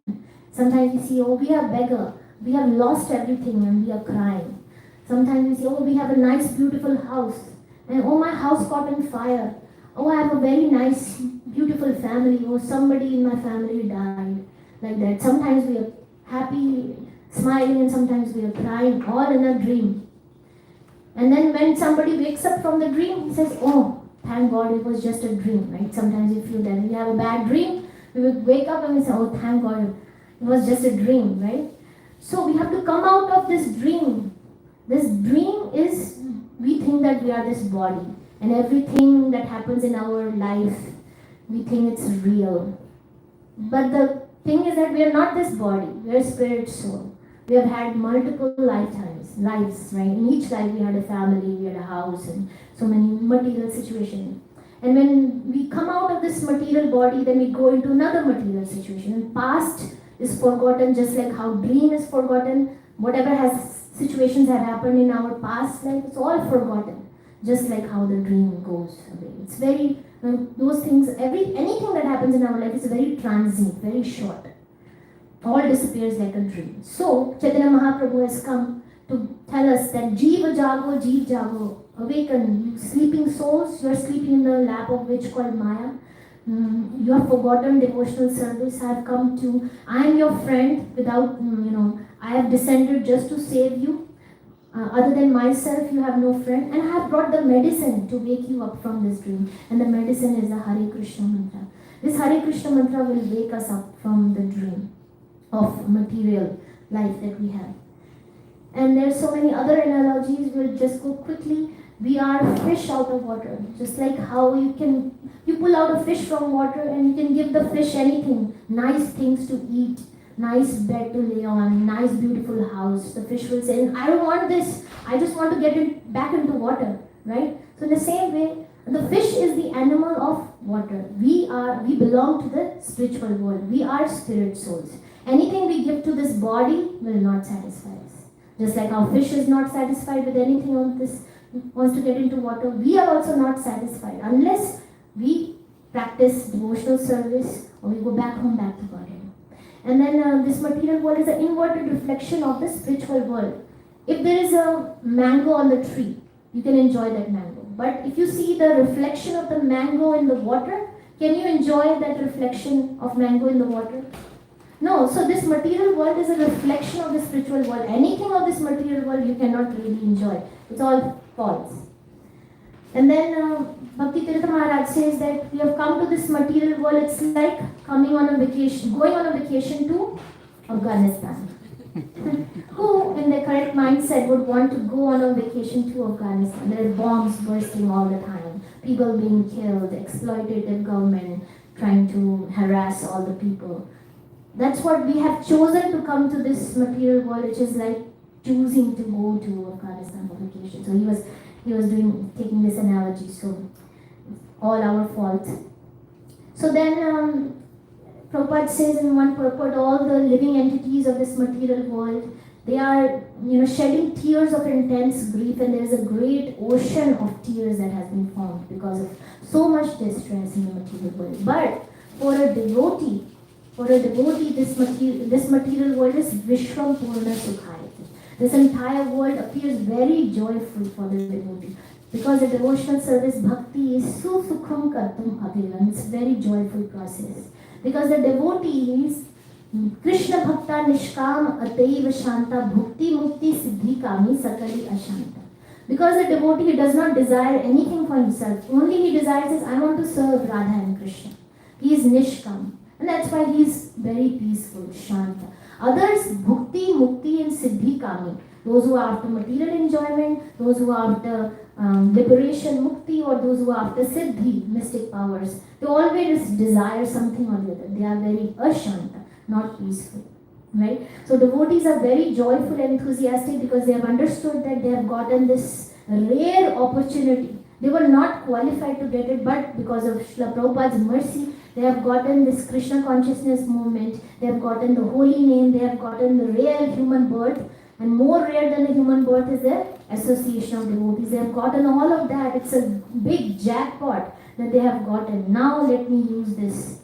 [SPEAKER 2] Sometimes we see, we are beggar. We have lost everything and we are crying. Sometimes we see, we have a nice, beautiful house. And my house caught on fire. I have a very nice, beautiful family. Somebody in my family died. Like that. Sometimes we are happy, smiling, and sometimes we are crying, all in a dream. And then when somebody wakes up from the dream, he says, thank God it was just a dream, right? Sometimes you feel that. When you have a bad dream, We would wake up and we say, oh, thank God, it was just a dream, right? So we have to come out of this dream. This dream is, we think that we are this body, and everything that happens in our life, we think it's real. But the thing is that we are not this body, we are spirit soul. We have had multiple lives, right? In each life we had a family, we had a house, and so many material situations. And when we come out of this material body, then we go into another material situation. And past is forgotten, just like how dream is forgotten. Whatever situations have happened in our past life, it's all forgotten. Just like how the dream goes away. It's very, those things, anything that happens in our life is very transient, very short. All disappears like a dream. So, Chaitanya Mahaprabhu has come to tell us that Jiva Jago, Jeev Jago, awaken, you sleeping souls, you are sleeping in the lap of which called Maya. You have forgotten devotional service. I have come to, I am your friend without, I have descended just to save you. Other than myself, you have no friend. And I have brought the medicine to wake you up from this dream. And the medicine is the Hare Krishna mantra. This Hare Krishna mantra will wake us up from the dream of material life that we have. And there are so many other analogies. We'll just go quickly. We are fish out of water. Just like how you pull out a fish from water and you can give the fish anything. Nice things to eat, nice bed to lay on, nice beautiful house. The fish will say, I don't want this. I just want to get it back into water, right? So in the same way, the fish is the animal of water. We belong to the spiritual world. We are spirit souls. Anything we give to this body will not satisfy us. Just like how fish is not satisfied with anything on this, wants to get into water, we are also not satisfied unless we practice devotional service or we go back home, back to Godhead. And then this material world is an inverted reflection of the spiritual world. If there is a mango on the tree, you can enjoy that mango. But if you see the reflection of the mango in the water, can you enjoy that reflection of mango in the water? No, so this material world is a reflection of the spiritual world. Anything of this material world you cannot really enjoy. It's all false. And then Bhakti Tirtha Maharaj says that we have come to this material world. It's like going on a vacation to Afghanistan. Who, in their correct mindset, would want to go on a vacation to Afghanistan? There are bombs bursting all the time, people being killed, exploitative government trying to harass all the people. That's what we have chosen to come to this material world, which is like choosing to go to Afghanistan for vacation. So he was taking this analogy. So all our fault. So then Prabhupada says in one purport, all the living entities of this material world, they are shedding tears of intense grief, and there is a great ocean of tears that has been formed because of so much distress in the material world. But for a devotee, this material world is Vishram Purna Sukhayati. This entire world appears very joyful for the devotee. Because the devotional service bhakti is sukham kartum abhilan. It's a very joyful process. Because the devotee is Krishna Bhakta Nishkam Ataiva Shanta Bhukti Mukti Siddhi Kami Sakali Ashanta. Because the devotee does not desire anything for himself. Only he desires is, I want to serve Radha and Krishna. He is Nishkam. And that's why he is very peaceful, Shanta. Others, Bhukti, Mukti and Siddhi Kami. Those who are after material enjoyment, those who are after liberation, Mukti, or those who are after Siddhi, mystic powers. They always desire something or the other. They are very Ashanta, not peaceful. Right? So devotees are very joyful and enthusiastic because they have understood that they have gotten this rare opportunity. They were not qualified to get it, but because of Srila Prabhupada's mercy, they have gotten this Krishna consciousness movement, they have gotten the holy name, they have gotten the rare human birth, and more rare than the human birth is the association of devotees. They have gotten all of that. It's a big jackpot that they have gotten. Now let me use this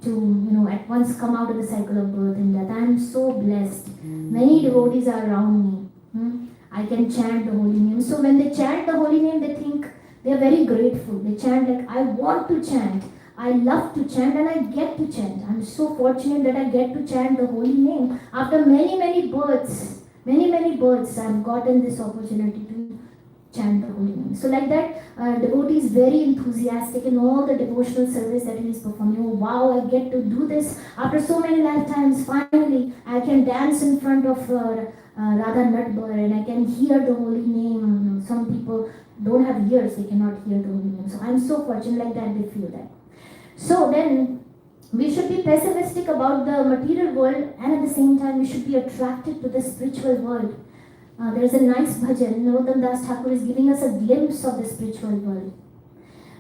[SPEAKER 2] to, at once come out of the cycle of birth and death. I am so blessed. Many devotees are around me. I can chant the holy name. So when they chant the holy name, they think they are very grateful. They chant like, I want to chant. I love to chant and I get to chant. I'm so fortunate that I get to chant the holy name. After many births, I've gotten this opportunity to chant the holy name. So like that, devotee is very enthusiastic in all the devotional service that he is performing. Oh wow, I get to do this after so many lifetimes. Finally, I can dance in front of Radha Natbar and I can hear the holy name. Some people don't have ears, they cannot hear the holy name. So I'm so fortunate like that, they feel that. So then, we should be pessimistic about the material world, and at the same time we should be attracted to the spiritual world. There's a nice bhajan. Narottam Das Thakur is giving us a glimpse of the spiritual world.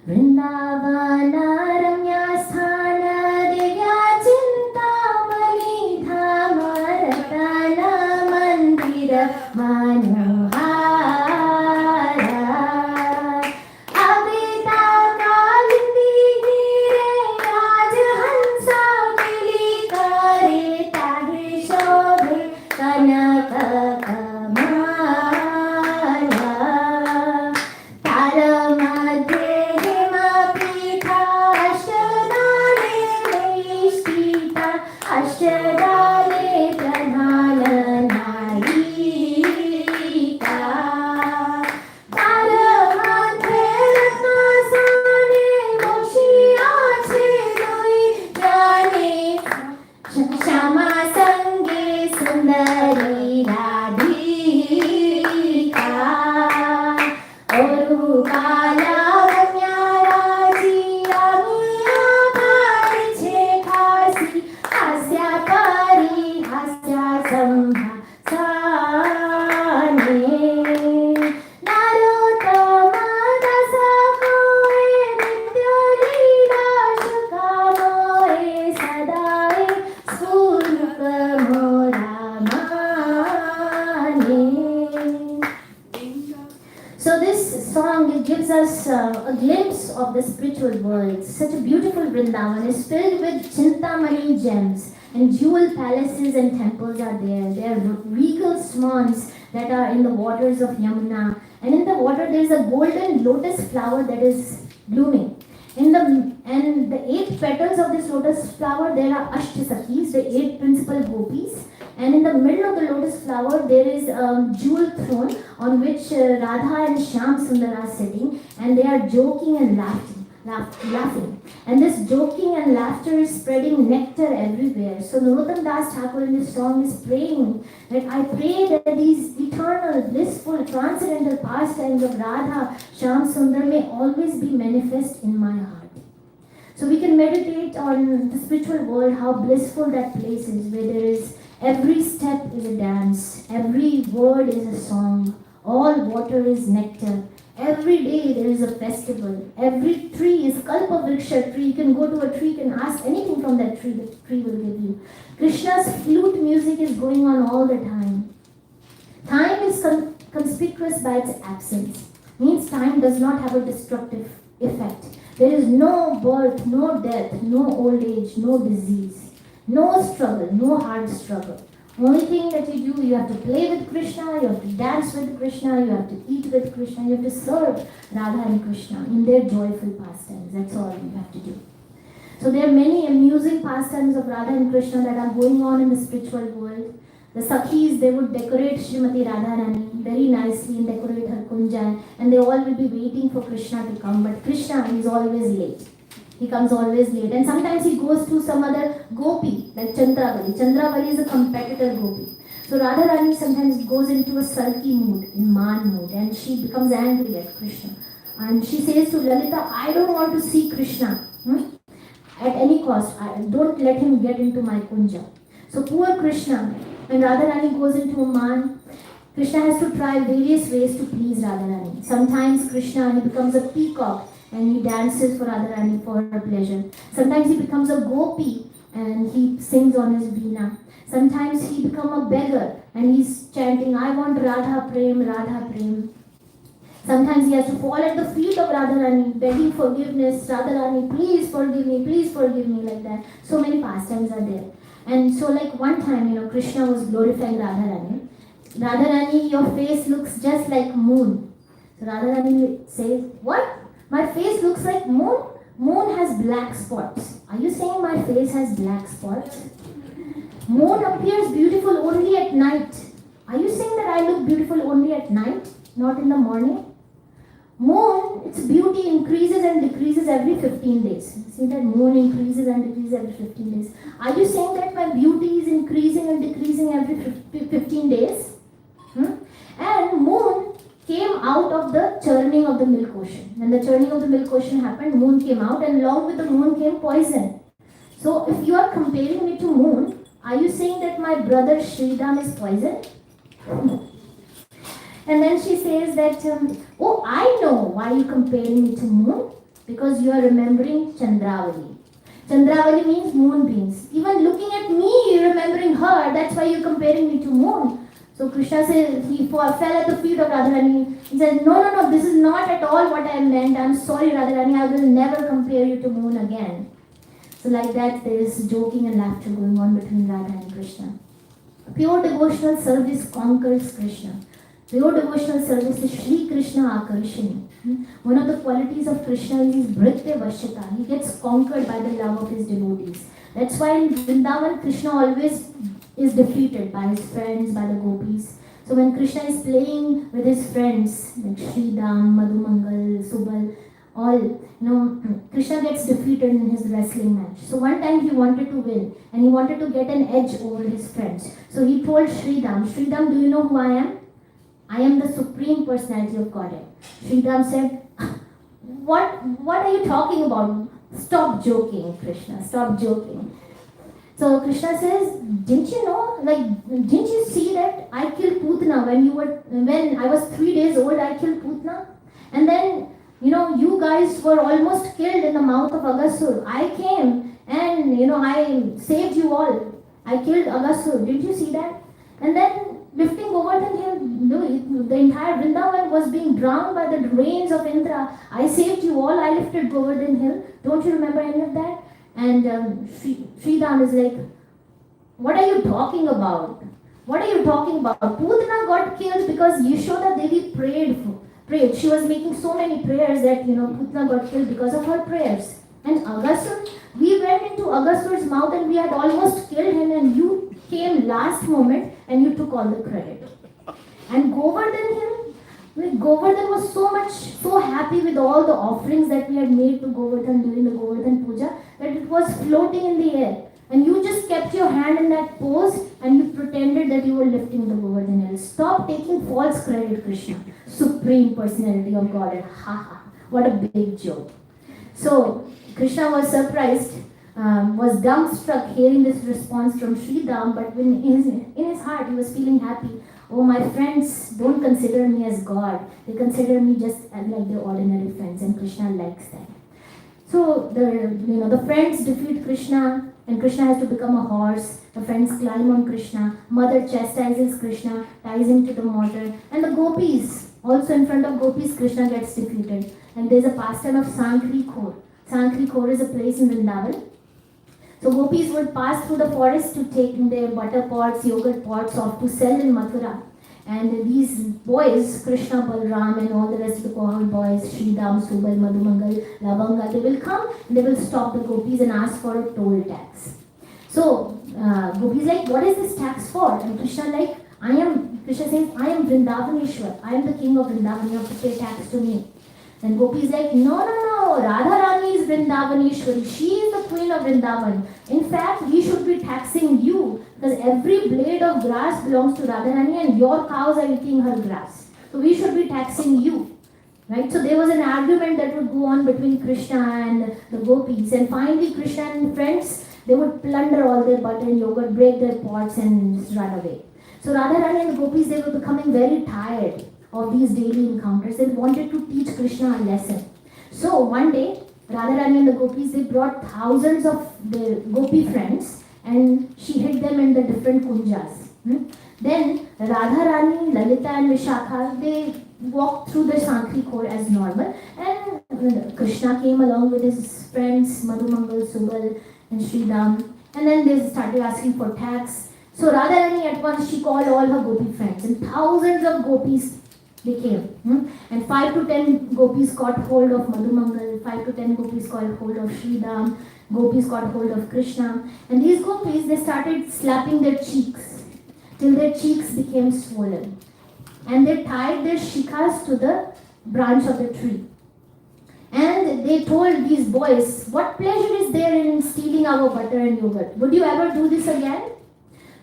[SPEAKER 2] Vrindavana ramya sthana devya chintamani dhama ratana mandira manohara avita kalindi hire raj hansa mili kare tahe shobhe kanaka a glimpse of the spiritual world. Such a beautiful Vrindavan is filled with Chintamani gems, and jewel palaces and temples are there. There are regal swans that are in the waters of Yamuna, and in the water there is a golden lotus flower that is blooming. And the 8 petals of this lotus flower, there are Ashtasakis, the 8 principal gopis. And in the middle of the lotus flower, there is a jewel throne on which Radha and Shyam Sundar are sitting, and they are joking and laughing. And this joking and laughter is spreading nectar everywhere. So Narottam Das Thakur in this song is praying that I pray that these eternal, blissful, transcendental pastimes of Radha, Shyam Sundar may always be manifest in my heart. So we can meditate on the spiritual world, how blissful that place is, where there is every step is a dance, every word is a song, all water is nectar, every day there is a festival, every tree is Kalpavriksha tree. You can go to a tree, you can ask anything from that tree, the tree will give you. Krishna's flute music is going on all the time. Time is conspicuous by its absence. Means time does not have a destructive effect. There is no birth, no death, no old age, no disease. No struggle, no hard struggle. Only thing that you do, you have to play with Krishna, you have to dance with Krishna, you have to eat with Krishna, you have to serve Radha and Krishna in their joyful pastimes. That's all you have to do. So there are many amusing pastimes of Radha and Krishna that are going on in the spiritual world. The Sakhis, they would decorate Srimati Radharani very nicely and decorate her kunja, and they all will be waiting for Krishna to come. But Krishna is always late. He comes always late, and sometimes he goes to some other gopi like Chandravali. Chandravali is a competitor gopi. So Radharani sometimes goes into a sulky mood, in man mood, and she becomes angry at Krishna. And she says to Lalita, I don't want to see Krishna at any cost. Don't let him get into my kunja. So poor Krishna, when Radharani goes into a man, Krishna has to try various ways to please Radharani. Sometimes Krishna, he becomes a peacock and he dances for Radharani for her pleasure. Sometimes he becomes a gopi and he sings on his veena. Sometimes he becomes a beggar and he's chanting, I want Radha Prem, Radha Prem. Sometimes he has to fall at the feet of Radharani, begging forgiveness. Radharani, please forgive me, like that. So many pastimes are there. And so like one time, Krishna was glorifying Radharani. Radharani, your face looks just like moon. So Radharani says, what? My face looks like moon? Moon has black spots. Are you saying my face has black spots? Moon appears beautiful only at night. Are you saying that I look beautiful only at night, not in the morning? moon, its beauty increases and decreases every 15 days. See that moon increases and decreases every 15 days. Are you saying that my beauty is increasing and decreasing every 15 days? And moon came out of the churning of the milk ocean. When the churning of the milk ocean happened, moon came out, and along with the moon came poison. So if you are comparing me to moon, are you saying that my brother Sridham is poison? And then she says that, oh, I know why you're comparing me to moon. Because you are remembering Chandravali. Chandravali means moonbeams. Even looking at me, you're remembering her. That's why you're comparing me to moon. So Krishna says, he fell at the feet of Radharani. He said, no, this is not at all what I meant. I'm sorry, Radharani, I will never compare you to moon again. So like that, there is joking and laughter going on between Radha and Krishna. Pure devotional service conquers Krishna. Pure devotional service is Shri Krishna Akarshani. One of the qualities of Krishna is his Bhritya Vashyata. He gets conquered by the love of his devotees. That's why in Vrindavan, Krishna always is defeated by his friends, by the gopis. So when Krishna is playing with his friends, like Sridham, Madhumangal, Subal, all, Krishna gets defeated in his wrestling match. So one time he wanted to win and he wanted to get an edge over his friends. So he told Sridham, do you know who I am? I am the Supreme Personality of Godhead. Sridham said, what are you talking about? Stop joking, Krishna, stop joking. So Krishna says, didn't you see that I killed Putana when I was 3 days old, I killed Putana? And then, you guys were almost killed in the mouth of Aghasur. I came and, I saved you all. I killed Aghasur. Didn't you see that? And then lifting Govardhan Hill, the entire Vrindavan was being drowned by the rains of Indra. I saved you all. I lifted Govardhan Hill. Don't you remember any of that? And Sridham is like, what are you talking about? What are you talking about? Putana got killed because Yashoda Devi prayed. She was making so many prayers that, Putana got killed because of her prayers. And Aghasur, we went into Aghasur's mouth and we had almost killed him, and you came last moment and you took all the credit. And Govardhan was so happy with all the offerings that we had made to Govardhan during the Govardhan Puja that it was floating in the air. And you just kept your hand in that pose and you pretended that you were lifting the Govardhan hill. Stop taking false credit, Krishna. Supreme Personality of Godhead. Ha ha. What a big joke. So Krishna was surprised, was dumbstruck hearing this response from Sridham, but in his heart he was feeling happy. Oh, my friends don't consider me as God. They consider me just as like their ordinary friends, and Krishna likes that. So the friends defeat Krishna, and Krishna has to become a horse. The friends climb on Krishna. Mother chastises Krishna, ties him to the mortar, and the gopis, also in front of gopis, Krishna gets defeated. And there's a pastime of Sankri Khor. Sankri Khor is a place in Vrindavan. So gopis would pass through the forest to take their butter pots, yogurt pots off to sell in Mathura. And these boys, Krishna, Balram, and all the rest of the cohort boys, Sridham, Subal, Madhumangal, Lavanga, they will come and they will stop the gopis and ask for a toll tax. So gopis like, what is this tax for? And Krishna says, I am Vrindavaneshwar. I am the king of Vrindavan. You have to pay tax to me. And Gopi is like, no, Radharani is Vrindavaneshwari. She is the queen of Vrindavan. In fact, we should be taxing you because every blade of grass belongs to Radharani and your cows are eating her grass. So we should be taxing you. Right? So there was an argument that would go on between Krishna and the gopis. And finally, Krishna and friends, they would plunder all their butter and yogurt, break their pots and run away. So Radharani and the gopis, they were becoming very tired of these daily encounters and wanted to teach Krishna a lesson. So one day, Radharani and the gopis, they brought thousands of their gopi friends and she hid them in the different kunjas. Then Radharani, Lalita and Vishakha, they walked through the Sankri Khor as normal, and Krishna came along with his friends, Madhumangal, Subal and Sridham, and then they started asking for tax. So Radharani at once, she called all her gopi friends and thousands of gopis they came. And 5 to 10 gopis caught hold of Madhumangal, 5 to 10 gopis caught hold of Sridham, gopis caught hold of Krishna. And these gopis, they started slapping their cheeks till their cheeks became swollen. And they tied their shikhas to the branch of the tree. And they told these boys, what pleasure is there in stealing our butter and yogurt? Would you ever do this again?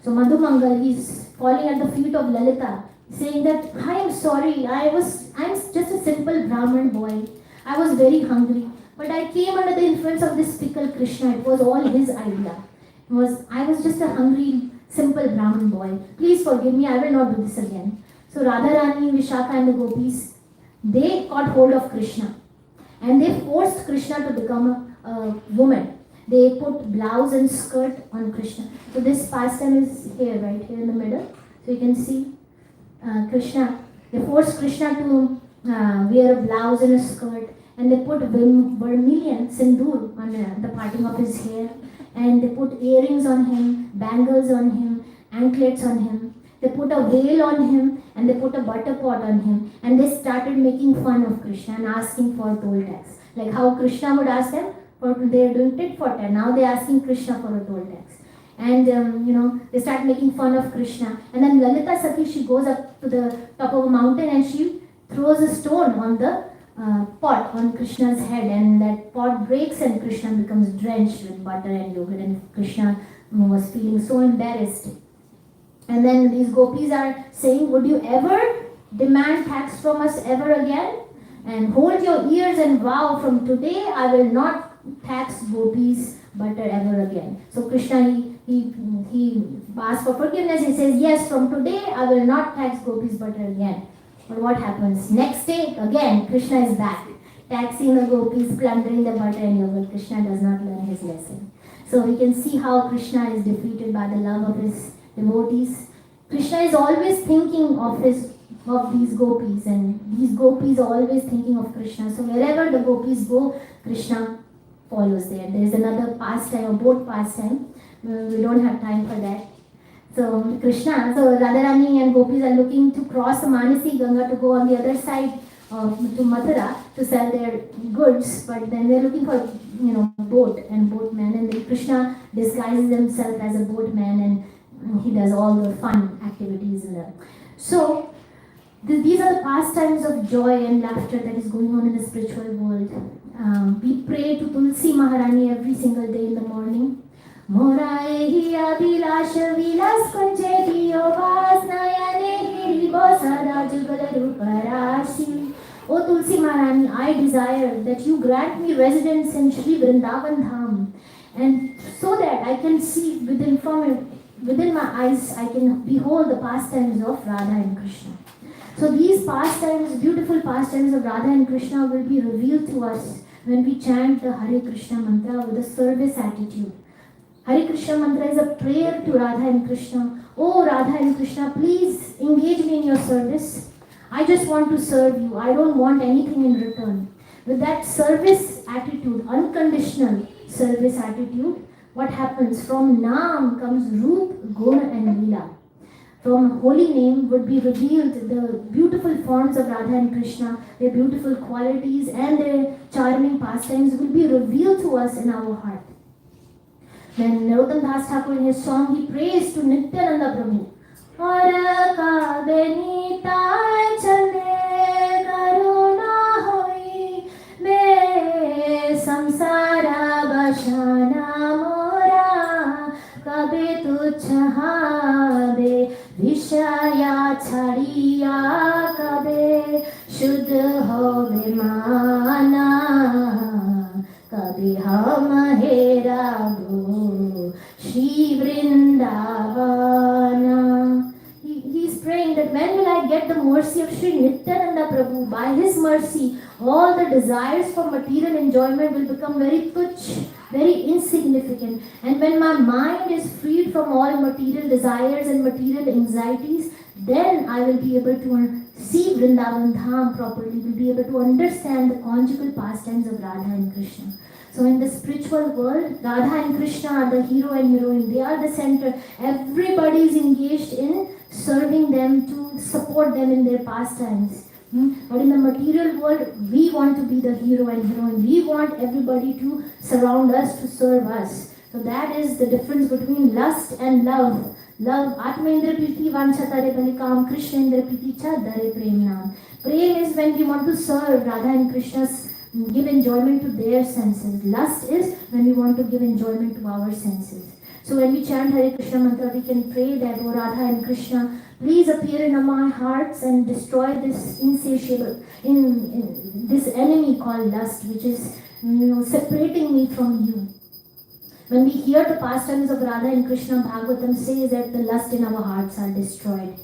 [SPEAKER 2] So Madhu Mangal is falling at the feet of Lalita, saying that, I am sorry, I'm just a simple Brahmin boy. I was very hungry, but I came under the influence of this fickle Krishna. It was all his idea. I was just a hungry, simple Brahmin boy. Please forgive me, I will not do this again. So Radharani, Vishaka and the gopis, they caught hold of Krishna. And they forced Krishna to become a woman. They put blouse and skirt on Krishna. So this pastime is here, right here in the middle. So you can see Krishna. They forced Krishna to wear a blouse and a skirt. And they put vermilion, sindoor, on the parting of his hair. And they put earrings on him, bangles on him, anklets on him. They put a veil on him and they put a butter pot on him, and they started making fun of Krishna and asking for toll tax. Like how Krishna would ask them, they are doing tit for tat. Now they are asking Krishna for a toll tax. And they start making fun of Krishna. And then Lalita Sati, she goes up to the top of a mountain and she throws a stone on the pot on Krishna's head, and that pot breaks and Krishna becomes drenched with butter and yogurt, and Krishna was feeling so embarrassed. And then these gopis are saying, would you ever demand tax from us ever again? And hold your ears and vow, from today I will not tax gopis butter ever again. So Krishna, he asks for forgiveness. He says, yes, from today I will not tax gopis butter again. But what happens? Next day, again, Krishna is back, taxing the gopis, plundering the butter and yogurt. Krishna does not learn his lesson. So we can see how Krishna is defeated by the love of his devotees. Krishna is always thinking of these gopis, and these gopis are always thinking of Krishna. So wherever the gopis go, Krishna follows there. There is another pastime, a boat pastime. We don't have time for that. So Radharani and gopis are looking to cross the Manasi Ganga to go on the other side to Mathura to sell their goods, but then they're looking for boat and boatman, and then Krishna disguises himself as a boatman and he does all the fun activities in there. So these are the pastimes of joy and laughter that is going on in the spiritual world. We pray to Tulsi Maharani every single day in the morning. Morai abhilasha vilas kunje diyo vasnayane hiribo sada jugal ruparashi. O Tulsi Maharani, I desire that you grant me residence in Shri Vrindavan Dham, and so that I can see within my eyes, I can behold the pastimes of Radha and Krishna. So these pastimes, beautiful pastimes of Radha and Krishna, will be revealed to us when we chant the Hare Krishna mantra with a service attitude. Hare Krishna mantra is a prayer to Radha and Krishna. Oh Radha and Krishna, please engage me in your service. I just want to serve you. I don't want anything in return. With that service attitude, unconditional service attitude, what happens? From Naam comes Roop, Guna and Leela. From holy name would be revealed the beautiful forms of Radha and Krishna, their beautiful qualities and their charming pastimes will be revealed to us in our heart. Then Narottam Das Thakur in his song, he prays to Nityananda Prabhu. Aur ka benita chale karuna hoi me samsara bashana mora kabe tu chahabe vishaya chadiya kabe shuddh hobe mana kabe hum hera go Shri Vrindavana. He is praying that when will I get the mercy of Shri Nityananda Prabhu? By his mercy, all the desires for material enjoyment will become very tuchh, very insignificant. And when my mind is freed from all material desires and material anxieties, then I will be able to see Vrindavan Dham properly, will be able to understand the conjugal pastimes of Radha and Krishna. So in the spiritual world, Radha and Krishna are the hero and heroine. They are the center. Everybody is engaged in serving them to support them in their pastimes. But in the material world, we want to be the hero and heroine. We want everybody to surround us, to serve us. So that is the difference between lust and love. Love, Atma Indra Priti Vancha Tare Balikam, Krishna Indra Priti Cha Dare Prem Naam. Prem is when we want to serve Radha and Krishna's, give enjoyment to their senses. Lust is when we want to give enjoyment to our senses. So when we chant Hare Krishna mantra, we can pray that, O Radha and Krishna, please appear in our hearts and destroy this insatiable, this enemy called lust, which is separating me from you. When we hear the pastimes of Radha and Krishna, Bhagavatam says that the lust in our hearts are destroyed.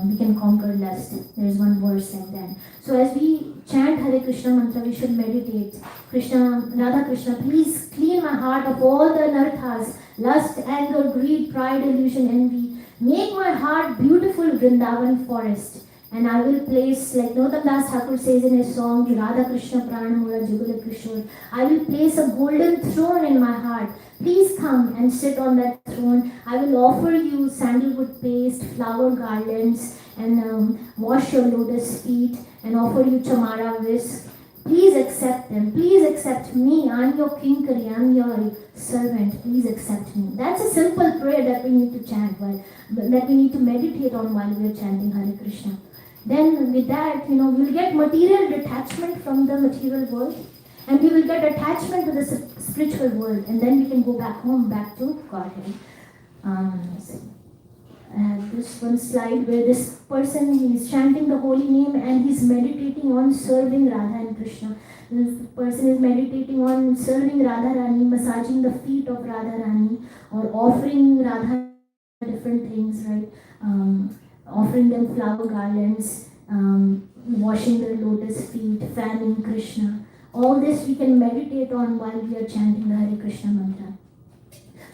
[SPEAKER 2] We can conquer lust. There is one verse like that. So as we chant Hare Krishna mantra, we should meditate. Radha Krishna, please clean my heart of all the anarthas, lust, anger, greed, pride, illusion, envy. Make my heart beautiful Vrindavan forest. And I will place, like Narottam Das Thakur says in his song, Radha Krishna Pranamura Jugala Kishore, I will place a golden throne in my heart. Please come and sit on that throne. I will offer you sandalwood paste, flower garlands, and wash your lotus feet, and offer you chamara whisk. Please accept them. Please accept me. I am your kinkari. I am your servant. Please accept me. That's a simple prayer that we need to chant that we need to meditate on while we are chanting Hare Krishna. Then with that, we will get material detachment from the material world, and we will get attachment to the spiritual world, and then we can go back home, back to Godhead. I have this one slide where this person is chanting the holy name and he's meditating on serving Radha and Krishna. This person is meditating on serving Radha Rani, massaging the feet of Radha Rani, or offering Radha different things, right? Offering them flower garlands, washing their lotus feet, fanning Krishna. All this we can meditate on while we are chanting the Hare Krishna mantra.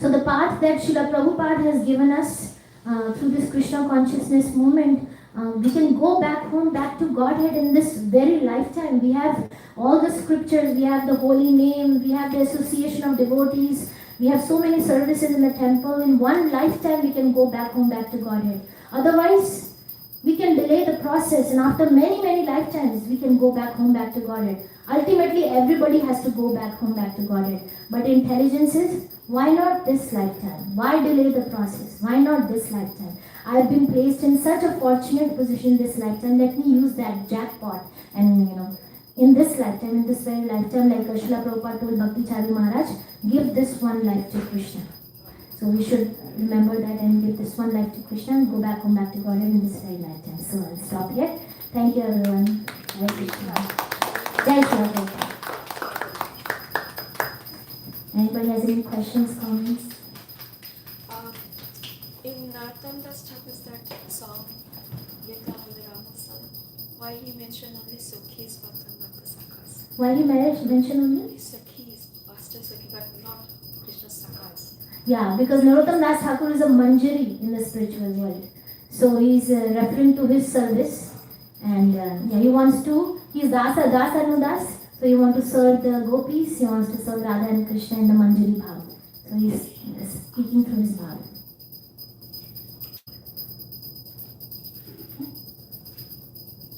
[SPEAKER 2] So the path that Srila Prabhupada has given us through this Krishna consciousness movement, we can go back home, back to Godhead in this very lifetime. We have all the scriptures, we have the holy name, we have the association of devotees, we have so many services in the temple. In one lifetime we can go back home, back to Godhead. Otherwise, we can delay the process, and after many, many lifetimes, we can go back home, back to Godhead. Ultimately, everybody has to go back home, back to Godhead. But intelligence is, why not this lifetime? Why delay the process? Why not this lifetime? I have been placed in such a fortunate position this lifetime. Let me use that jackpot. And in this lifetime, in this very lifetime, like Srila Prabhupada told Bhakti Chari Maharaj, give this one life to Krishna. So we should remember that and give this one life to Krishna and go back home, back to Godhead in this very lifetime. So I'll stop here. Thank you, everyone. Hare Krishna. Jai Srila Prabhupada. Anybody has any questions, comments?
[SPEAKER 3] In Narottam Das Thakur's that song, Yeka Ramasalam, why he mentioned only Sukhis Bhaktan Bhakta Sakhas?
[SPEAKER 2] Why he mentioned only?
[SPEAKER 3] Sukhis, Master Sukhi, but not Krishna Sakhas.
[SPEAKER 2] Yeah, because Narottam Das Thakur is a manjari in the spiritual world. So he's referring to his service, and he wants to, he's Dasa Nudas, so he wants to serve the gopis, he wants to serve Radha and Krishna in the manjari bhav. So he's speaking through his bhav.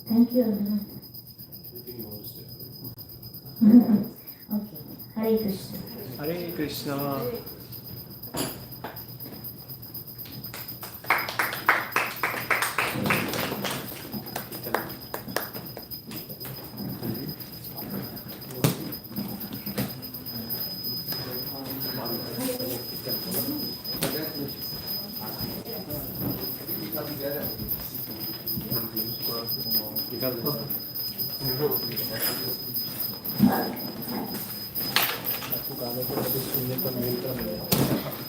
[SPEAKER 2] Thank you, everyone. Okay, Hare Krishna.
[SPEAKER 1] Hare Krishna. आपको गाने को कभी सुनने का मिलता नहीं है।